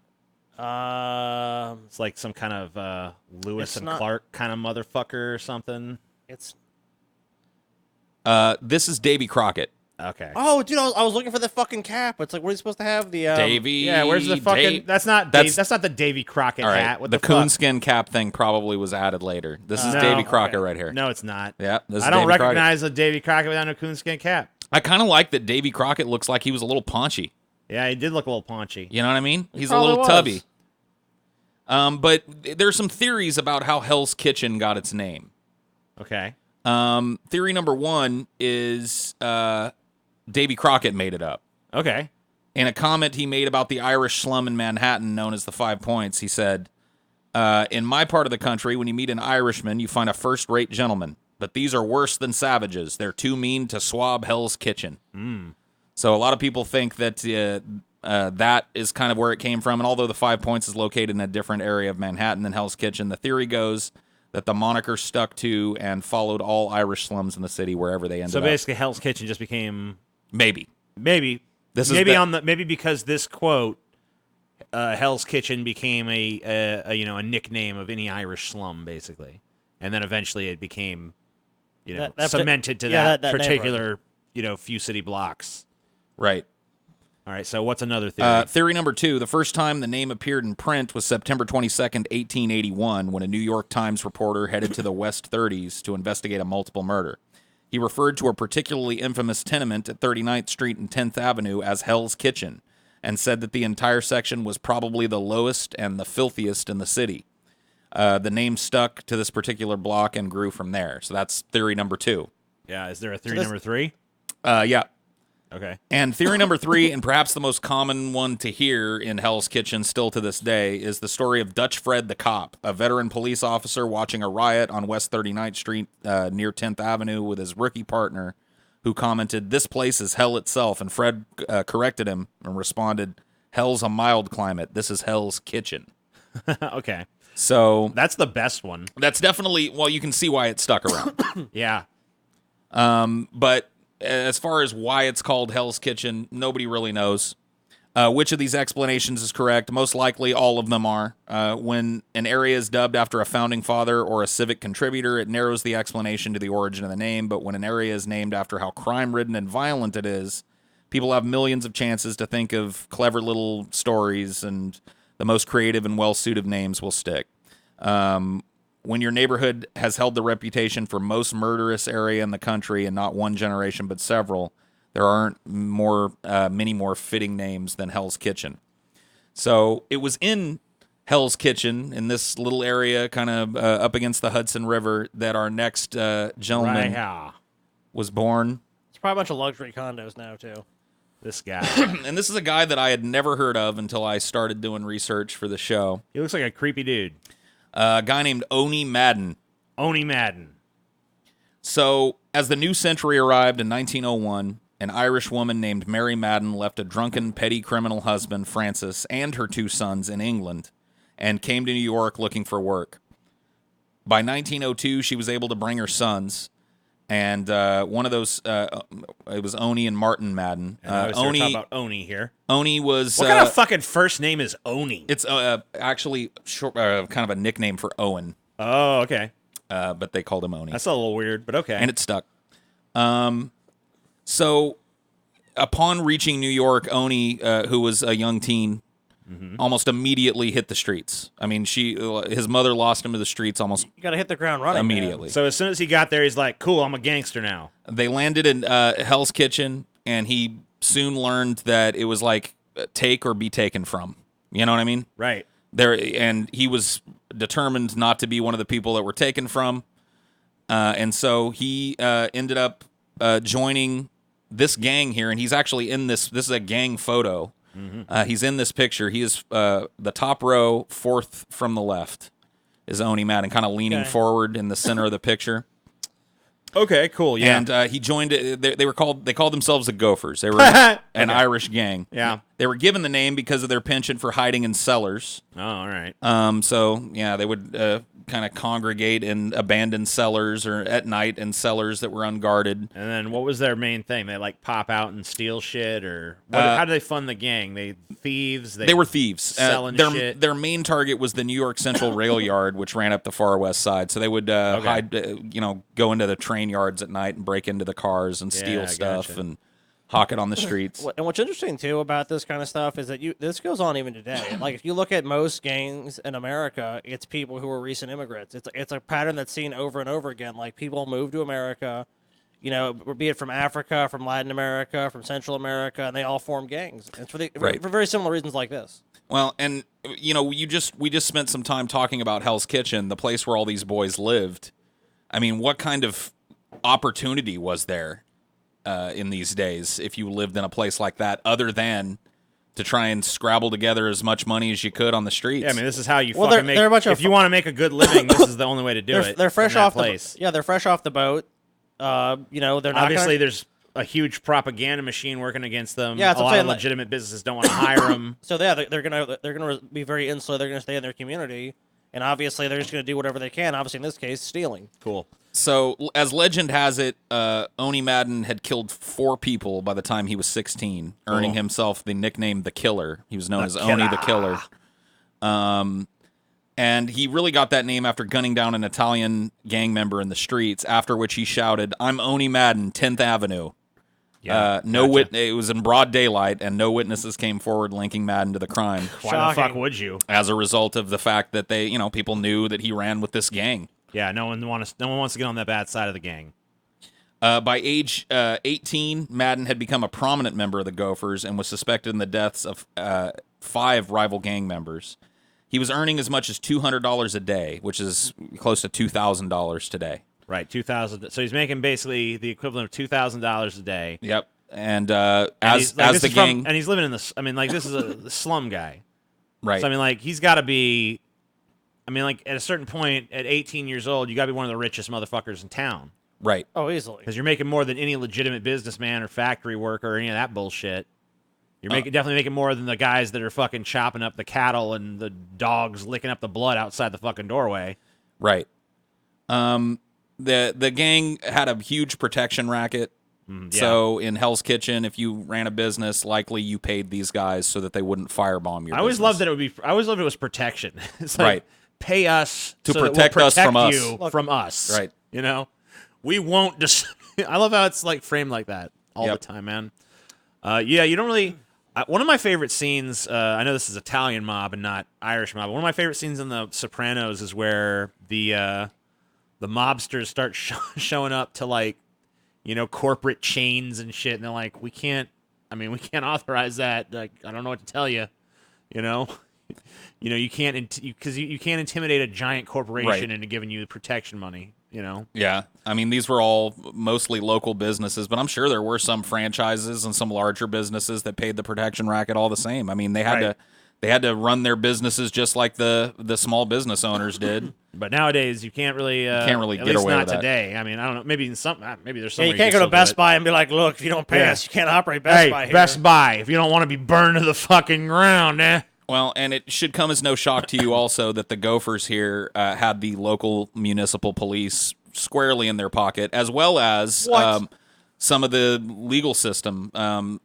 Um, It's like some kind of Lewis It's and not- Clark kind of motherfucker or something. it's. This is Davy Crockett. Okay. Oh, dude, I was looking for the fucking cap. It's like, what are you supposed to have? The Davy. Yeah, where's the fucking? Dave- That's not. That's not the Davy Crockett All right. hat. What the the fuck? coonskin cap thing probably was added later. This is No, Davy Crockett okay. right here. No, it's not. Yeah, this is I don't Davy Crockett. recognize a Davy Crockett without a coonskin cap. I kind of like that Davy Crockett looks like he was a little paunchy. Yeah, he did look a little paunchy. You know what I mean? He's a probably little was. tubby. But there's some theories about how Hell's Kitchen got its name. Okay. Theory number one is Davy Crockett made it up. Okay. In a comment he made about the Irish slum in Manhattan known as the 5 Points, he said, in my part of the country, when you meet an Irishman, you find a first-rate gentleman. But these are worse than savages. They're too mean to swab Hell's Kitchen. So a lot of people think that that is kind of where it came from. And although the 5 Points is located in a different area of Manhattan than Hell's Kitchen, the theory goes that the moniker stuck to and followed all Irish slums in the city wherever they ended So up. basically, Hell's Kitchen just became Maybe. maybe This is maybe the- on the maybe because this quote, Hell's Kitchen became a nickname of any Irish slum, basically, and then eventually it became That- cemented to yeah, that that particular few city blocks. Right. All right. So what's another theory? Theory number two, the first time the name appeared in print was September 22nd, 1881, when a New York Times reporter headed to the West 30s to investigate a multiple murder. He referred to a particularly infamous tenement at 39th Street and 10th Avenue as Hell's Kitchen, and said that the entire section was probably the lowest and the filthiest in the city. The name stuck to this particular block and grew from there. So that's theory number two. Yeah. Is there a theory this- number three? Yeah. Okay. And theory number three, and perhaps the most common one to hear in Hell's Kitchen still to this day, is the story of Dutch Fred the cop, a veteran police officer watching a riot on West 39th Street near 10th Avenue with his rookie partner, who commented, "This place is hell itself," and Fred corrected him and responded, "Hell's a mild climate. This is Hell's Kitchen." Okay. So That's the best one. that's definitely, well, you can see why it stuck around. Yeah. But as far as why it's called Hell's Kitchen, nobody really knows. Which of these explanations is correct? Most likely all of them are. When an area is dubbed after a founding father or a civic contributor, it narrows the explanation to the origin of the name. But when an area is named after how crime-ridden and violent it is, people have millions of chances to think of clever little stories, and the most creative and well-suited names will stick. When your neighborhood has held the reputation for most murderous area in the country, and not one generation but several, there aren't many more fitting names than Hell's Kitchen. So it was in Hell's Kitchen, in this little area kind of up against the Hudson River, that our next gentleman was born. It's probably a bunch of luxury condos now, too. This guy. And this is a guy that I had never heard of until I started doing research for the show. He looks like a creepy dude. A guy named Oni Madden. Oni Madden. So, as the new century arrived in 1901, an Irish woman named Mary Madden left a drunken, petty criminal husband, Francis, and her 2 sons in England, and came to New York looking for work. By 1902, she was able to bring her sons, and one of those, it was Oni and Martin Madden. We're talking about Oni here. Oni was... What kind of fucking first name is Oni? It's actually short, kind of a nickname for Owen. Oh, okay. But they called him Oni. That's a little weird, but okay. And it stuck. So, upon reaching New York, Oni, who was a young teen, almost immediately hit the streets. I mean, his mother lost him to the streets almost You got to hit the ground running. immediately. Man. So as soon as he got there, he's like, cool, I'm a gangster now. They landed in Hell's Kitchen, and he soon learned that it was like take or be taken from. You know what I mean? Right. And he was determined not to be one of the people that were taken from. And so he ended up joining this gang here, and he's actually in this. This is a gang photo. He's in this picture. He is the top row, 4th from the left, is Oni Madden, kind of leaning forward in the center of the picture. Okay, cool. Yeah. And he joined. They called themselves the Gophers. They were an Irish gang. Yeah. They were given the name because of their penchant for hiding in cellars. Oh, all right. So yeah, they would kind of congregate in abandoned cellars or at night in cellars that were unguarded. And then what was their main thing? They like pop out and steal shit, or how do they fund the gang? They thieves. They were thieves. Selling shit. Their main target was the New York Central Rail Yard, which ran up the far west side. So they would hide, go into the train yards at night and break into the cars and steal stuff and hawk it on the streets. And what's interesting too about this kind of stuff is that this goes on even today. Like if you look at most gangs in America, it's people who are recent immigrants. It's a pattern that's seen over and over again. Like people move to America, be it from Africa, from Latin America, from Central America, and they all form gangs. And for very similar reasons like this. Well, and we just spent some time talking about Hell's Kitchen, the place where all these boys lived. I mean, what kind of opportunity was there in these days if you lived in a place like that, other than to try and scrabble together as much money as you could on the streets? Yeah, I mean, this is how you Well, fucking they're a bunch make. of If you want to make a good living, this is the only way to do it. They're fresh in that off place. they're fresh off the boat. They're not Obviously, there's a huge propaganda machine working against them. Yeah, a lot of legitimate businesses don't want to hire them. So yeah, they're gonna be very insular. They're gonna stay in their community, and obviously they're just gonna do whatever they can. Obviously, in this case, stealing. Cool. So, as legend has it, Oni Madden had killed 4 people by the time he was 16, earning himself the nickname The Killer. He was known as Oni the Killer. And he really got that name after gunning down an Italian gang member in the streets, after which he shouted, "I'm Oni Madden, 10th Avenue." Yeah, It was in broad daylight, and no witnesses came forward linking Madden to the crime. Why the fuck would you? As a result of the fact that people knew that he ran with this gang. Yeah, no one wants to get on that bad side of the gang. By age 18, Madden had become a prominent member of the Gophers and was suspected in the deaths of 5 rival gang members. He was earning as much as $200 a day, which is close to $2,000 today. Right, $2,000. So he's making basically the equivalent of $2,000 a day. Yep. And as the gang, and he's living in this. I mean, like this is a slum guy. Right. So I mean, like he's got to be. I mean, like at a certain point, at 18 years old, you got to be one of the richest motherfuckers in town. Right. Oh, easily. Because you're making more than any legitimate businessman or factory worker or any of that bullshit. You're definitely making more than the guys that are fucking chopping up the cattle and the dogs licking up the blood outside the fucking doorway. Right. The gang had a huge protection racket. So in Hell's Kitchen, if you ran a business, likely you paid these guys so that they wouldn't firebomb your I always business. loved that it would be. I always loved it was protection. It's like, Right. pay us To so that protect we'll us from us. you from us. Right. You know, we won't just. I love how it's like framed like that all Yep. the time, man. Yeah, you don't really. One of my favorite scenes. I know this is Italian mob and not Irish mob. But one of my favorite scenes in The Sopranos is where the mobsters start showing up to like, corporate chains and shit, and they're like, we can't authorize that. Like, I don't know what to tell you. You can't because you can't intimidate a giant corporation into giving you protection money. Yeah. I mean, these were all mostly local businesses, but I'm sure there were some franchises and some larger businesses that paid the protection racket all the same. I mean, they had to run their businesses just like the small business owners did. But nowadays, you can't really at get least away not with that. Today. I mean, I don't know. Maybe there's some. You can't go to Best Buy and be like, look, if you don't pay us, you can't operate Best Buy here. Best Buy, if you don't want to be burned to the fucking ground, eh? Well, and it should come as no shock to you also that the Gophers here had the local municipal police squarely in their pocket, as well as some of the legal system.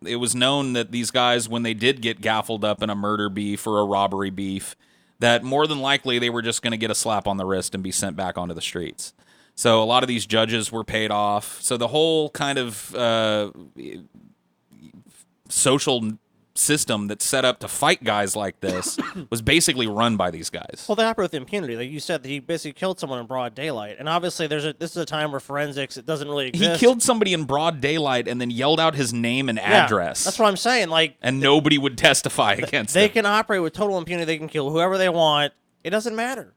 It was known that these guys, when they did get gaffled up in a murder beef or a robbery beef, that more than likely they were just going to get a slap on the wrist and be sent back onto the streets. So a lot of these judges were paid off. So the whole kind of social system that's set up to fight guys like this was basically run by these guys. Well, they operate with impunity. Like you said, that he basically killed someone in broad daylight. And obviously, this is a time where forensics, it doesn't really exist. He killed somebody in broad daylight and then yelled out his name and address. That's what I'm saying. Like, and nobody would testify against they him. can operate with total impunity. They can kill whoever they want. It doesn't matter.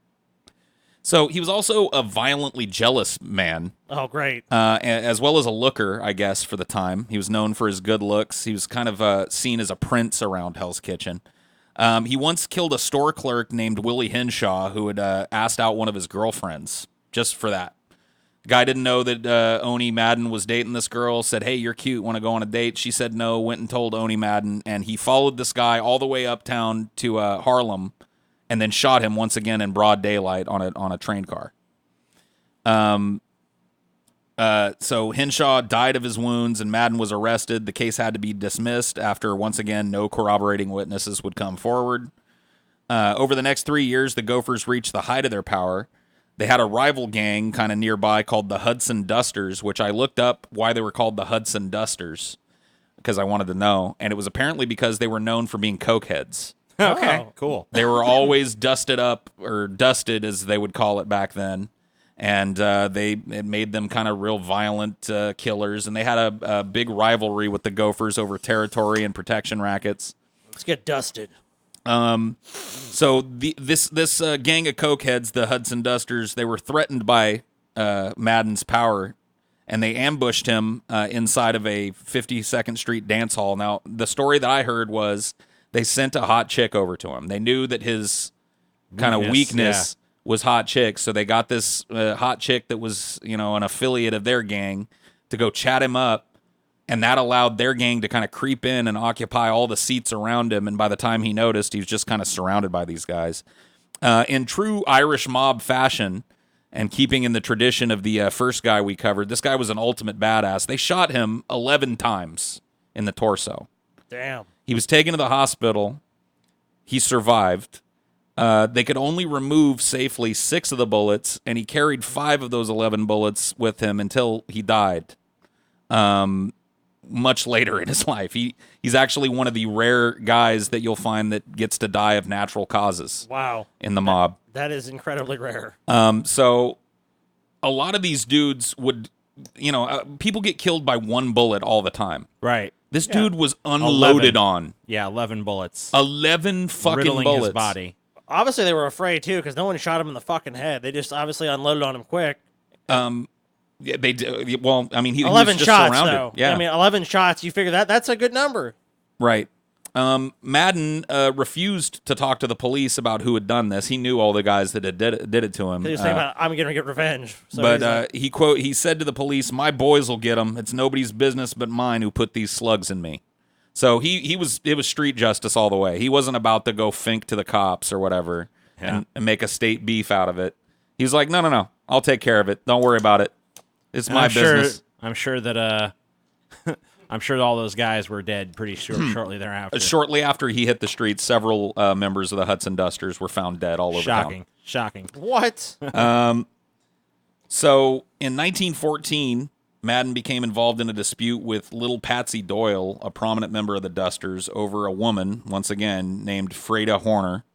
So he was also a violently jealous man. Oh, great. As well as a looker, I guess, for the time. He was known for his good looks. He was kind of seen as a prince around Hell's Kitchen. He once killed a store clerk named Willie Henshaw who had asked out one of his girlfriends just for that. The guy didn't know that Oni Madden was dating this girl, said, hey, you're cute, want to go on a date? She said no, went and told Oni Madden, and he followed this guy all the way uptown to Harlem and then shot him once again in broad daylight on a train car. So Henshaw died of his wounds, and Madden was arrested. The case had to be dismissed after, once again, no corroborating witnesses would come forward. Over the next 3 years, the Gophers reached the height of their power. They had a rival gang kind of nearby called the Hudson Dusters, which I looked up why they were called the Hudson Dusters because I wanted to know. And it was apparently because they were known for being cokeheads. Okay, cool. They were always dusted up, or dusted as they would call it back then. And it made them kind of real violent killers. And they had a big rivalry with the Gophers over territory and protection rackets. Let's get dusted. So this gang of cokeheads, the Hudson Dusters, they were threatened by Madden's power, and they ambushed him inside of a 52nd Street dance hall. Now, the story that I heard was they sent a hot chick over to him. They knew that his kind of weakness was hot chicks, so they got this hot chick that was, an affiliate of their gang to go chat him up, and that allowed their gang to kind of creep in and occupy all the seats around him, and by the time he noticed, he was just kind of surrounded by these guys. In true Irish mob fashion, and keeping in the tradition of the first guy we covered, this guy was an ultimate badass. They shot him 11 times in the torso. Damn. He was taken to the hospital. He survived. They could only remove safely 6 of the bullets, and he carried 5 of those 11 bullets with him until he died much later in his life. He's actually one of the rare guys that you'll find that gets to die of natural causes. Wow. In the mob. That is incredibly rare. So a lot of these dudes would, people get killed by one bullet all the time. Right. This dude was unloaded 11. on. Yeah, 11 bullets. 11 fucking riddling bullets. his body. Obviously, they were afraid, too, because no one shot him in the fucking head. They just obviously unloaded on him quick. Yeah, they did. Well, I mean, he 11 was just shots, surrounded. though. Yeah. I mean, 11 shots, you figure that's a good number. Right. Madden refused to talk to the police about who had done this. He knew all the guys that had did it to him. He was saying about, I'm going to get revenge. So But he said to the police, "My boys will get them. It's nobody's business but mine who put these slugs in me." So it was street justice all the way. He wasn't about to go fink to the cops or whatever and make a state beef out of it. He was like, no, I'll take care of it. Don't worry about it. It's my business. I'm sure that I'm sure all those guys were dead pretty shortly thereafter. Shortly after he hit the streets, several members of the Hudson Dusters were found dead all over town. Shocking. What? So in 1914, Madden became involved in a dispute with Little Patsy Doyle, a prominent member of the Dusters, over a woman, once again, named Freda Horner.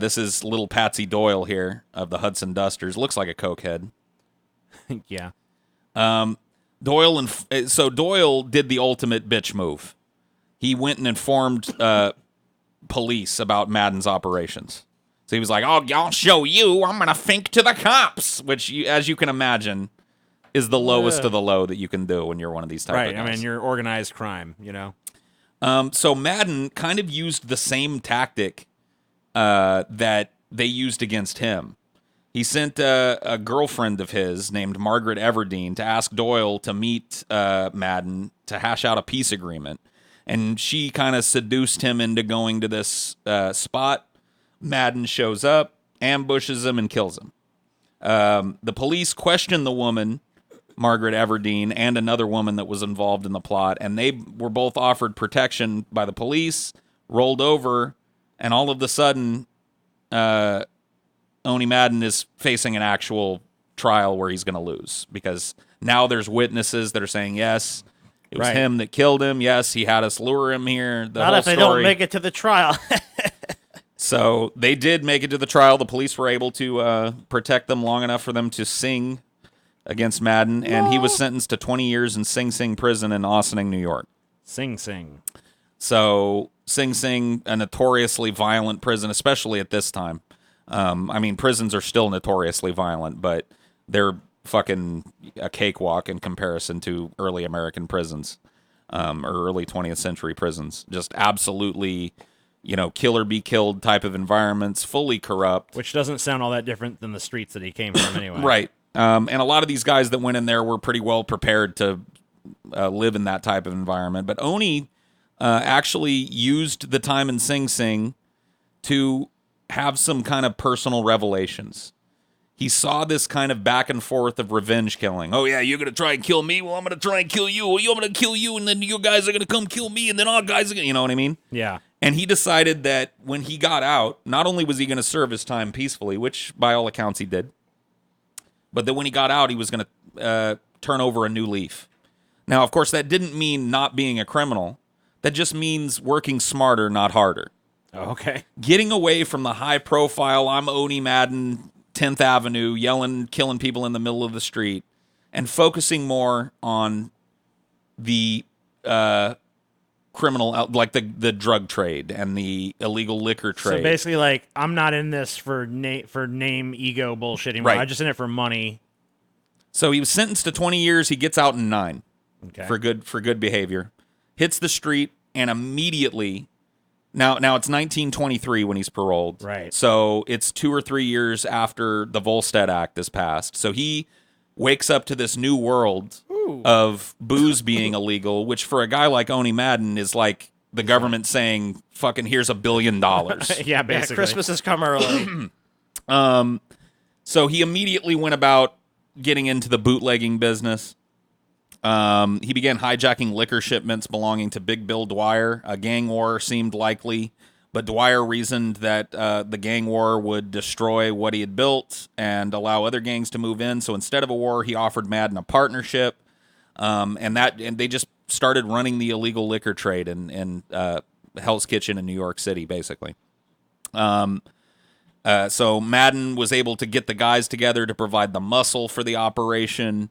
This is Little Patsy Doyle here of the Hudson Dusters. Looks like a cokehead. Yeah. Doyle did the ultimate bitch move. He went and informed police about Madden's operations. So he was like, "Oh, I'll show you. I'm gonna fink to the cops," which, as you can imagine, is the lowest of the low that you can do when you're one of these type of guys. I mean, you're organized crime, you know. So Madden kind of used the same tactic that they used against him. He sent a girlfriend of his named Margaret Everdeen to ask Doyle to meet Madden to hash out a peace agreement. And she kind of seduced him into going to this spot. Madden shows up, ambushes him, and kills him. The police questioned the woman, Margaret Everdeen, and another woman that was involved in the plot, and they were both offered protection by the police, rolled over, and all of a sudden, Oni Madden is facing an actual trial where he's going to lose, because now there's witnesses that are saying, yes, it was him that killed him. Yes, he had us lure him here. Not if they don't make it to the trial. So they did make it to the trial. The police were able to protect them long enough for them to sing against Madden, and he was sentenced to 20 years in Sing Sing prison in Ossining, New York. Sing Sing. So Sing Sing, a notoriously violent prison, especially at this time. I mean, prisons are still notoriously violent, but they're fucking a cakewalk in comparison to early American prisons, or early 20th century prisons. Just absolutely, kill or be killed type of environments, fully corrupt. Which doesn't sound all that different than the streets that he came from anyway. Right. And a lot of these guys that went in there were pretty well prepared to live in that type of environment. But Oni actually used the time in Sing Sing to have some kind of personal revelations. He saw this kind of back and forth of revenge killing. Oh, yeah, you're going to try and kill me? Well, I'm going to try and kill you. Well, I'm going to kill you, and then you guys are going to come kill me, and then our guys are going to... You know what I mean? Yeah. And he decided that when he got out, not only was he going to serve his time peacefully, which by all accounts he did, but that when he got out, he was going to turn over a new leaf. Now, of course, that didn't mean not being a criminal. That just means working smarter, not harder. Okay. Getting away from the high profile, I'm Oni Madden, 10th Avenue, yelling, killing people in the middle of the street, and focusing more on the criminal, like the drug trade and the illegal liquor trade. So basically, like, I'm not in this for name ego bullshit anymore. Right. I'm just in it for money. So he was sentenced to 20 years. He gets out in 9 Okay. for good behavior. Hits the street and immediately... Now it's 1923 when he's paroled. Right. So it's 2 or 3 years after the Volstead Act is passed. So he wakes up to this new world of booze being illegal, which for a guy like Oni Madden is like the government saying, fucking, here's $1 billion. Yeah, basically. Yeah, Christmas has come early. So he immediately went about getting into the bootlegging business. He began hijacking liquor shipments belonging to Big Bill Dwyer. A gang war seemed likely, but Dwyer reasoned that the gang war would destroy what he had built and allow other gangs to move in. So instead of a war, he offered Madden a partnership, and they just started running the illegal liquor trade in Hell's Kitchen in New York City, basically. So Madden was able to get the guys together to provide the muscle for the operation.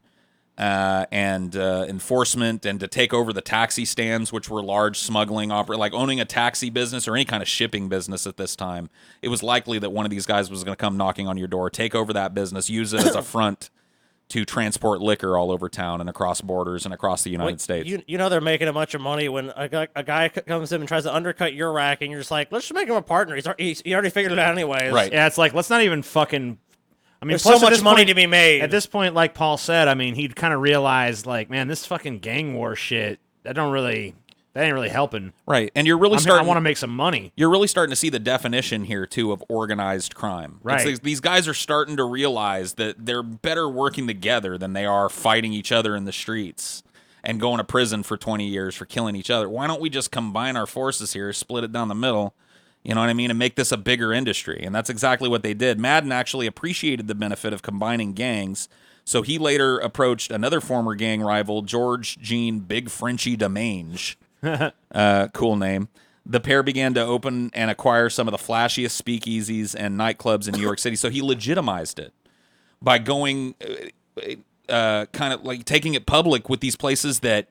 And enforcement, and to take over the taxi stands, which were large smuggling like owning a taxi business or any kind of shipping business at this time. It was likely that one of these guys was going to come knocking on your door, take over that business, use it as a front to transport liquor all over town and across borders and across the United States. You know they're making a bunch of money when a guy comes in and tries to undercut your rack, and you're just like, let's just make him a partner. He already figured it out anyways. Right. Yeah, it's like, let's not even fucking... I mean, There's plus so at much this money point- to be made. At this point, like Paul said, I mean, he'd kind of realized, like, man, this fucking gang war shit, that ain't really helping. Right. And you're really I starting... want to make some money. You're really starting to see the definition here, too, of organized crime. Right. These guys are starting to realize that they're better working together than they are fighting each other in the streets and going to prison for 20 years for killing each other. Why don't we just combine our forces here, split it down the middle, you know what I mean, and make this a bigger industry? And that's exactly what they did. Madden actually appreciated the benefit of combining gangs, so he later approached another former gang rival, George Jean Big Frenchie DeMange. Cool name. The pair began to open and acquire some of the flashiest speakeasies and nightclubs in New York City, so he legitimized it by going kind of like taking it public with these places that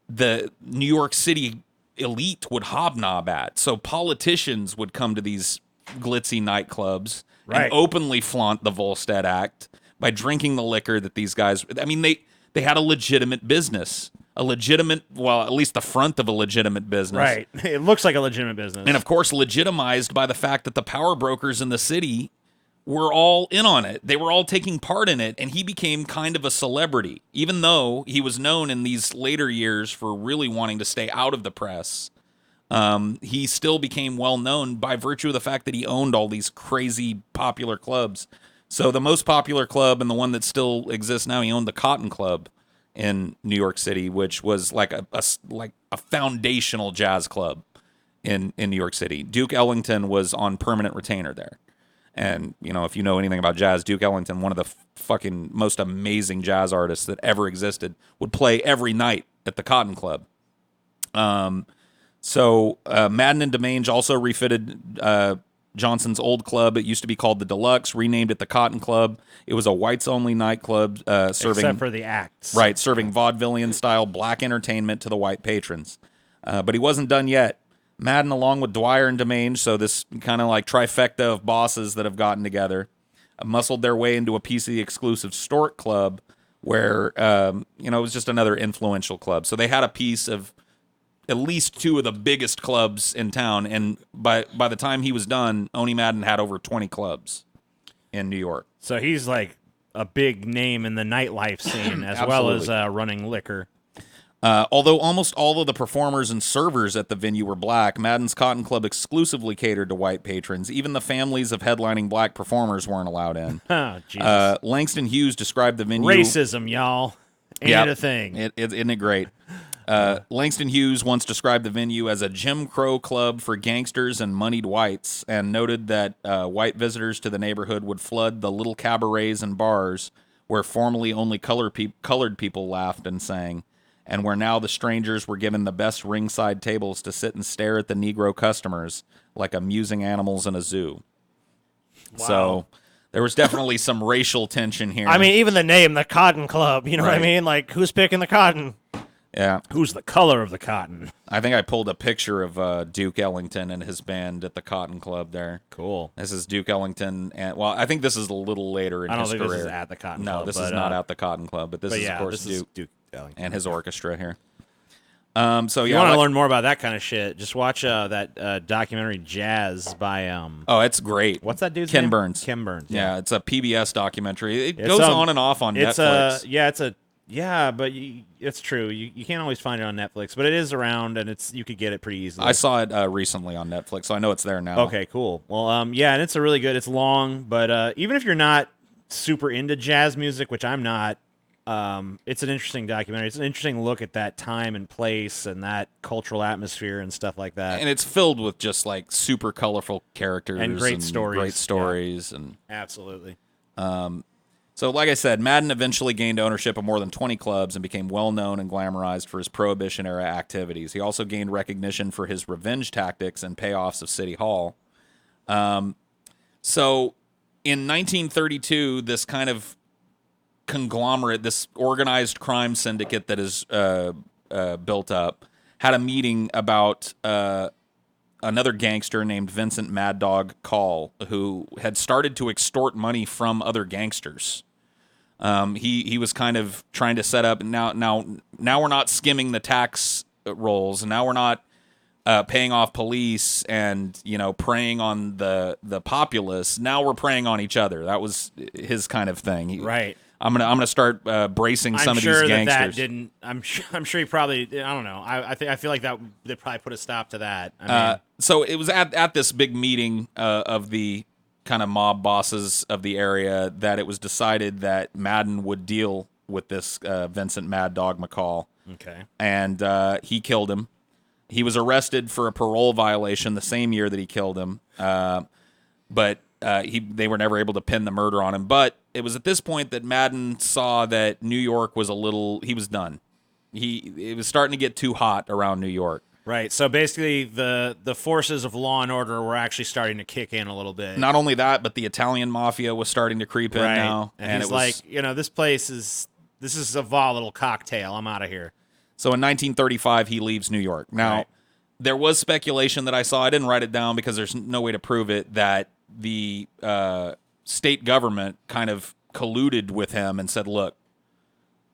the New York City elite would hobnob at. So politicians would come to these glitzy nightclubs and openly flaunt the Volstead Act by drinking the liquor that these guys... I mean, they had a legitimate business. Well, at least the front of a legitimate business. Right. It looks like a legitimate business. And, of course, legitimized by the fact that the power brokers in the city were all in on it. They were all taking part in it, and he became kind of a celebrity. Even though he was known in these later years for really wanting to stay out of the press, he still became well known by virtue of the fact that he owned all these crazy popular clubs. So the most popular club and the one that still exists now, he owned the Cotton Club in New York City, which was like a foundational jazz club in New York City. Duke Ellington was on permanent retainer there. And, you know, if you know anything about jazz, Duke Ellington, one of the fucking most amazing jazz artists that ever existed, would play every night at the Cotton Club. So Madden and DeMange also refitted Johnson's old club. It used to be called the Deluxe, renamed it the Cotton Club. It was a whites-only nightclub serving... Except for the acts. Right, serving vaudevillian-style black entertainment to the white patrons. But he wasn't done yet. Madden, along with Dwyer and DeMange, so this kind of like trifecta of bosses that have gotten together, muscled their way into a piece of the exclusive Stork Club where, it was just another influential club. So they had a piece of at least two of the biggest clubs in town, and by the time he was done, Oni Madden had over 20 clubs in New York. So he's like a big name in the nightlife scene as well as running liquor. Although almost all of the performers and servers at the venue were black, Madden's Cotton Club exclusively catered to white patrons. Even the families of headlining black performers weren't allowed in. Oh, Jesus. Langston Hughes described the venue... Racism, y'all. Ain't it a thing? Isn't it great? Langston Hughes once described the venue as a Jim Crow club for gangsters and moneyed whites, and noted that white visitors to the neighborhood would flood the little cabarets and bars where formerly only colored people laughed and sang, and where now the strangers were given the best ringside tables to sit and stare at the Negro customers like amusing animals in a zoo. Wow. So there was definitely some racial tension here. I mean, even the name, the Cotton Club, you know what I mean? Like, who's picking the cotton? Yeah. Who's the color of the cotton? I think I pulled a picture of Duke Ellington and his band at the Cotton Club there. Cool. This is Duke Ellington. And, well, I think this is a little later in his career. I don't think this is at the Cotton Club. No, this is not at the Cotton Club, but this is, of course, Duke Ellington. And his orchestra here. If you want to learn more about that kind of shit, just watch that documentary Jazz by Oh, it's great. What's that dude's Ken name? Burns. Ken Burns. Yeah, it's a PBS documentary. It goes on and off on Netflix. But it's true. You can't always find it on Netflix, but it is around, and you could get it pretty easily. I saw it recently on Netflix, so I know it's there now. Okay, cool. Well, and it's a really good. It's long, but even if you're not super into jazz music, which I'm not, it's an interesting documentary. It's an interesting look at that time and place and that cultural atmosphere and stuff like that. And it's filled with just like super colorful characters and great stories, and absolutely. So, like I said, Madden eventually gained ownership of more than 20 clubs and became well-known and glamorized for his Prohibition-era activities. He also gained recognition for his revenge tactics and payoffs of City Hall. So, in 1932, this kind of conglomerate, this organized crime syndicate that is built up, had a meeting about another gangster named Vincent Mad Dog Call, who had started to extort money from other gangsters. He was kind of trying to set up. Now we're not skimming the tax rolls, and now we're not paying off police and preying on the populace. Now we're preying on each other. That was his kind of thing. Right. I'm gonna start bracing some of these gangsters. That didn't. I'm sure he probably. I don't know. I feel like that they probably put a stop to that. I mean, so it was at this big meeting of the kind of mob bosses of the area that it was decided that Madden would deal with this Vincent Mad Dog McCall. Okay. And he killed him. He was arrested for a parole violation the same year that he killed him. But they were never able to pin the murder on him. But it was at this point that Madden saw that New York was he was done. It was starting to get too hot around New York. Right. So basically, the forces of law and order were actually starting to kick in a little bit. Not only that, but the Italian mafia was starting to creep in now. And he's like, this place is a volatile cocktail. I'm out of here. So in 1935, he leaves New York. Now, there was speculation that I saw. I didn't write it down because there's no way to prove it, that the state government kind of colluded with him and said, look,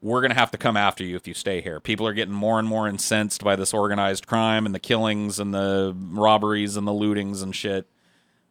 we're going to have to come after you if you stay here. People are getting more and more incensed by this organized crime and the killings and the robberies and the lootings and shit.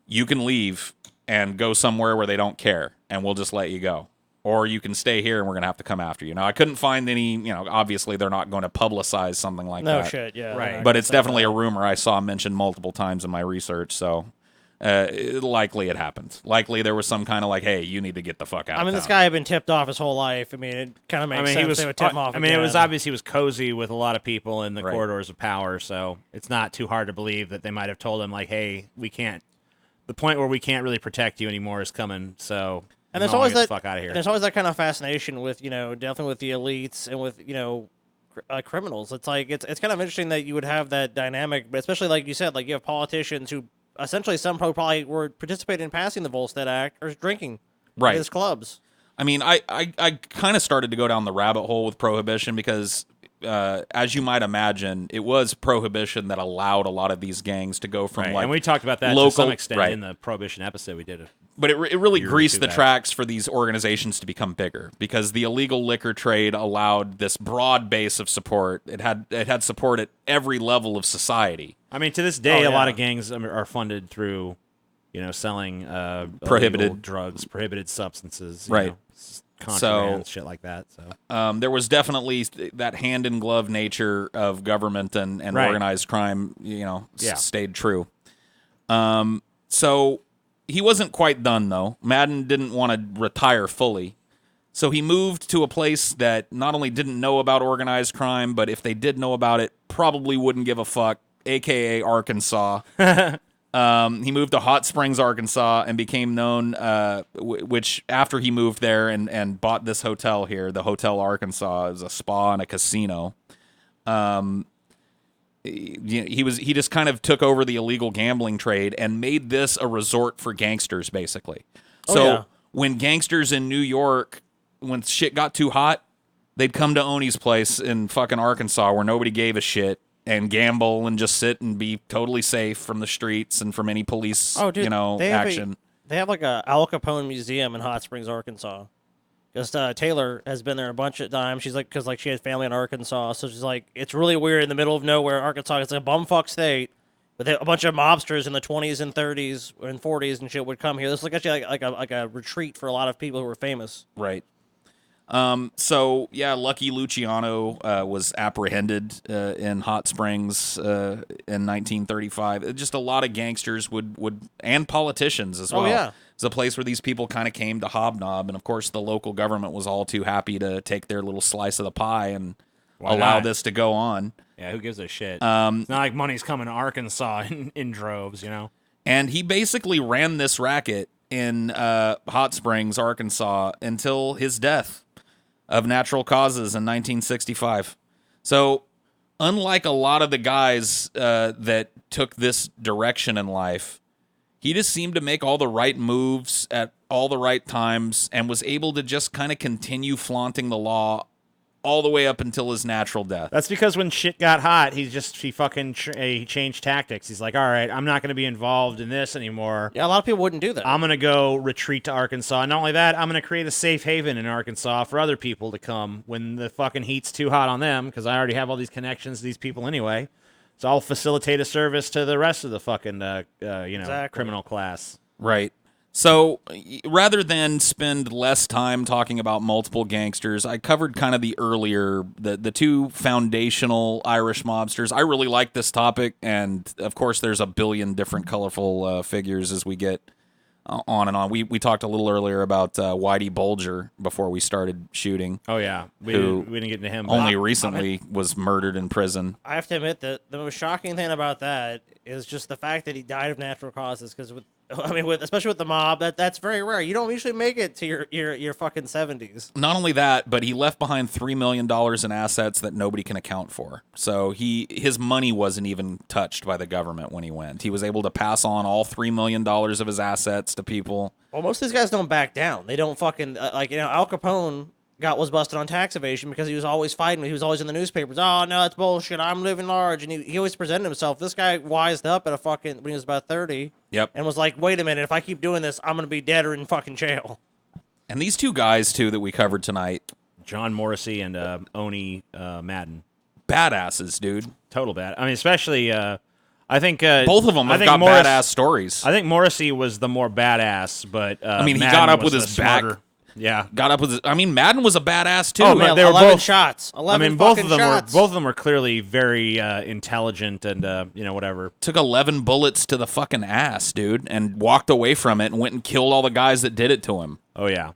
You can leave and go somewhere where they don't care, and we'll just let you go. Or you can stay here and we're going to have to come after you. Now, I couldn't find any, obviously they're not going to publicize something like that. No shit, yeah. Right. But it's definitely a rumor I saw mentioned multiple times in my research, so likely it happened. Likely there was some kind of like, hey, you need to get the fuck out of town. this guy had been tipped off his whole life. I mean, it kind of makes sense they would tip him off. It was obvious he was cozy with a lot of people in the corridors of power, so it's not too hard to believe that they might have told him, like, hey, we can't, the point where we can't really protect you anymore is coming, so... And there's always that. Fuck out of here. There's always that kind of fascination with dealing with the elites and with criminals. It's like it's kind of interesting that you would have that dynamic, but especially like you said, like you have politicians who essentially some probably were participating in passing the Volstead Act or drinking at his clubs. I mean, I kind of started to go down the rabbit hole with prohibition because, as you might imagine, it was prohibition that allowed a lot of these gangs to go from like, and we talked about that local, to some extent in the prohibition episode we did. But it really greased the tracks for these organizations to become bigger because the illegal liquor trade allowed this broad base of support. It had support at every level of society. I mean, to this day, a lot of gangs are funded through, selling prohibited drugs, prohibited substances, contraband, shit like that. So there was definitely that hand in glove nature of government and organized crime. Stayed true. So. He wasn't quite done, though. Madden didn't want to retire fully. So he moved to a place that not only didn't know about organized crime, but if they did know about it, probably wouldn't give a fuck, a.k.a. Arkansas. He moved to Hot Springs, Arkansas, and became known, which after he moved there and bought this hotel here, the Hotel Arkansas, is a spa and a casino. He just kind of took over the illegal gambling trade and made this a resort for gangsters, basically. When gangsters in New York, when shit got too hot, they'd come toOni's place in fucking Arkansas where nobody gave a shit and gamble and just sit and be totally safe from the streets and from any police, action. They have like a Al Capone museum in Hot Springs, Arkansas. Because Taylor has been there a bunch of times. She's like, because like she had family in Arkansas, so she's like, it's really weird in the middle of nowhere, Arkansas. It's like a bumfuck state, but a bunch of mobsters in the 20s and 30s and 40s and shit would come here. This is like actually like a retreat for a lot of people who were famous. Right. Lucky Luciano was apprehended in Hot Springs in 1935. Just a lot of gangsters would and politicians as well. Oh, yeah. It's a place where these people kind of came to hobnob, and of course the local government was all too happy to take their little slice of the pie and allow this to go on. Yeah, who gives a shit? It's not like money's coming to Arkansas in droves, And he basically ran this racket in Hot Springs, Arkansas, until his death of natural causes in 1965. So, unlike a lot of the guys that took this direction in life, he just seemed to make all the right moves at all the right times and was able to just kind of continue flaunting the law all the way up until his natural death. That's because when shit got hot, he changed tactics. He's like, all right, I'm not going to be involved in this anymore. Yeah, a lot of people wouldn't do that. I'm going to go retreat to Arkansas. Not only that, I'm going to create a safe haven in Arkansas for other people to come when the fucking heat's too hot on them, because I already have all these connections to these people anyway. So I'll facilitate a service to the rest of the fucking, criminal class. Right. So rather than spend less time talking about multiple gangsters, I covered kind of the two foundational Irish mobsters. I really like this topic, and of course there's a billion different colorful figures as we get on and on. We talked a little earlier about Whitey Bulger before we started shooting. Oh, yeah. We didn't get into him. Only recently was murdered in prison. I have to admit that the most shocking thing about that is just the fact that he died of natural causes, because especially with the mob, that's very rare. You don't usually make it to your fucking 70s. Not only that, but he left behind $3 million in assets that nobody can account for. So his money wasn't even touched by the government when he went. He was able to pass on all $3 million of his assets to people. Well, most of these guys don't back down. They don't fucking Al Capone was busted on tax evasion because he was always fighting. He was always in the newspapers. Oh, no, that's bullshit. I'm living large. And he always presented himself. This guy wised up when he was about 30. Yep. And was like, wait a minute. If I keep doing this, I'm going to be dead or in fucking jail. And these two guys, too, that we covered tonight. John Morrissey and Oni Madden. Badasses, dude. Total bad. I mean, especially, I think... both of them have got badass stories. I think Morrissey was the more badass, but he Madden got up was with his back. smarter. Yeah, got up with his... I mean, Madden was a badass, too. Oh, man, they were 11 both shots. 11 both fucking of them shots. both of them were clearly very intelligent and whatever. Took 11 bullets to the fucking ass, dude, and walked away from it and went and killed all the guys that did it to him. Oh yeah.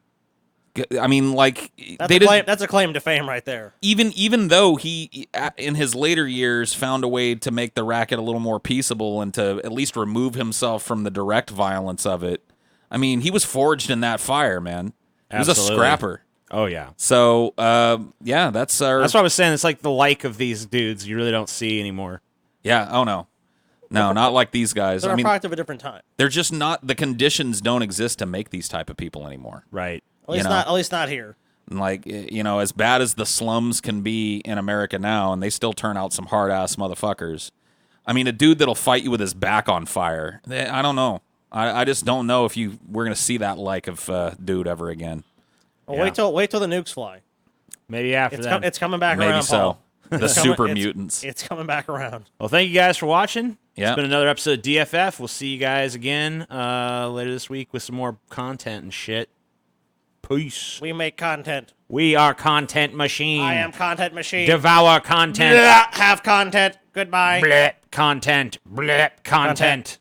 I mean, like that's a claim to fame right there. Even though he, in his later years, found a way to make the racket a little more peaceable and to at least remove himself from the direct violence of it. I mean, he was forged in that fire, man. He was a scrapper. Oh yeah. So that's what I was saying. It's like the of these dudes you really don't see anymore. Yeah. Oh no. No, not like these guys. They're a product of a different time. They're just not. The conditions don't exist to make these type of people anymore. Right. At least not here. Like, as bad as the slums can be in America now, and they still turn out some hard ass motherfuckers. I mean, a dude that'll fight you with his back on fire. I don't know. I just don't know if we're gonna see that of dude ever again. Well, wait till the nukes fly. Maybe after that. It's coming back Maybe around. so. Paul. The super mutants. It's coming back around. Well, thank you guys for watching. Yeah. It's been another episode of DFF. We'll see you guys again later this week with some more content and shit. Peace. We make content. We are Content Machine. I am Content Machine. Devour content. Blah, have content. Goodbye. Bleh. Content. Bleh. Content.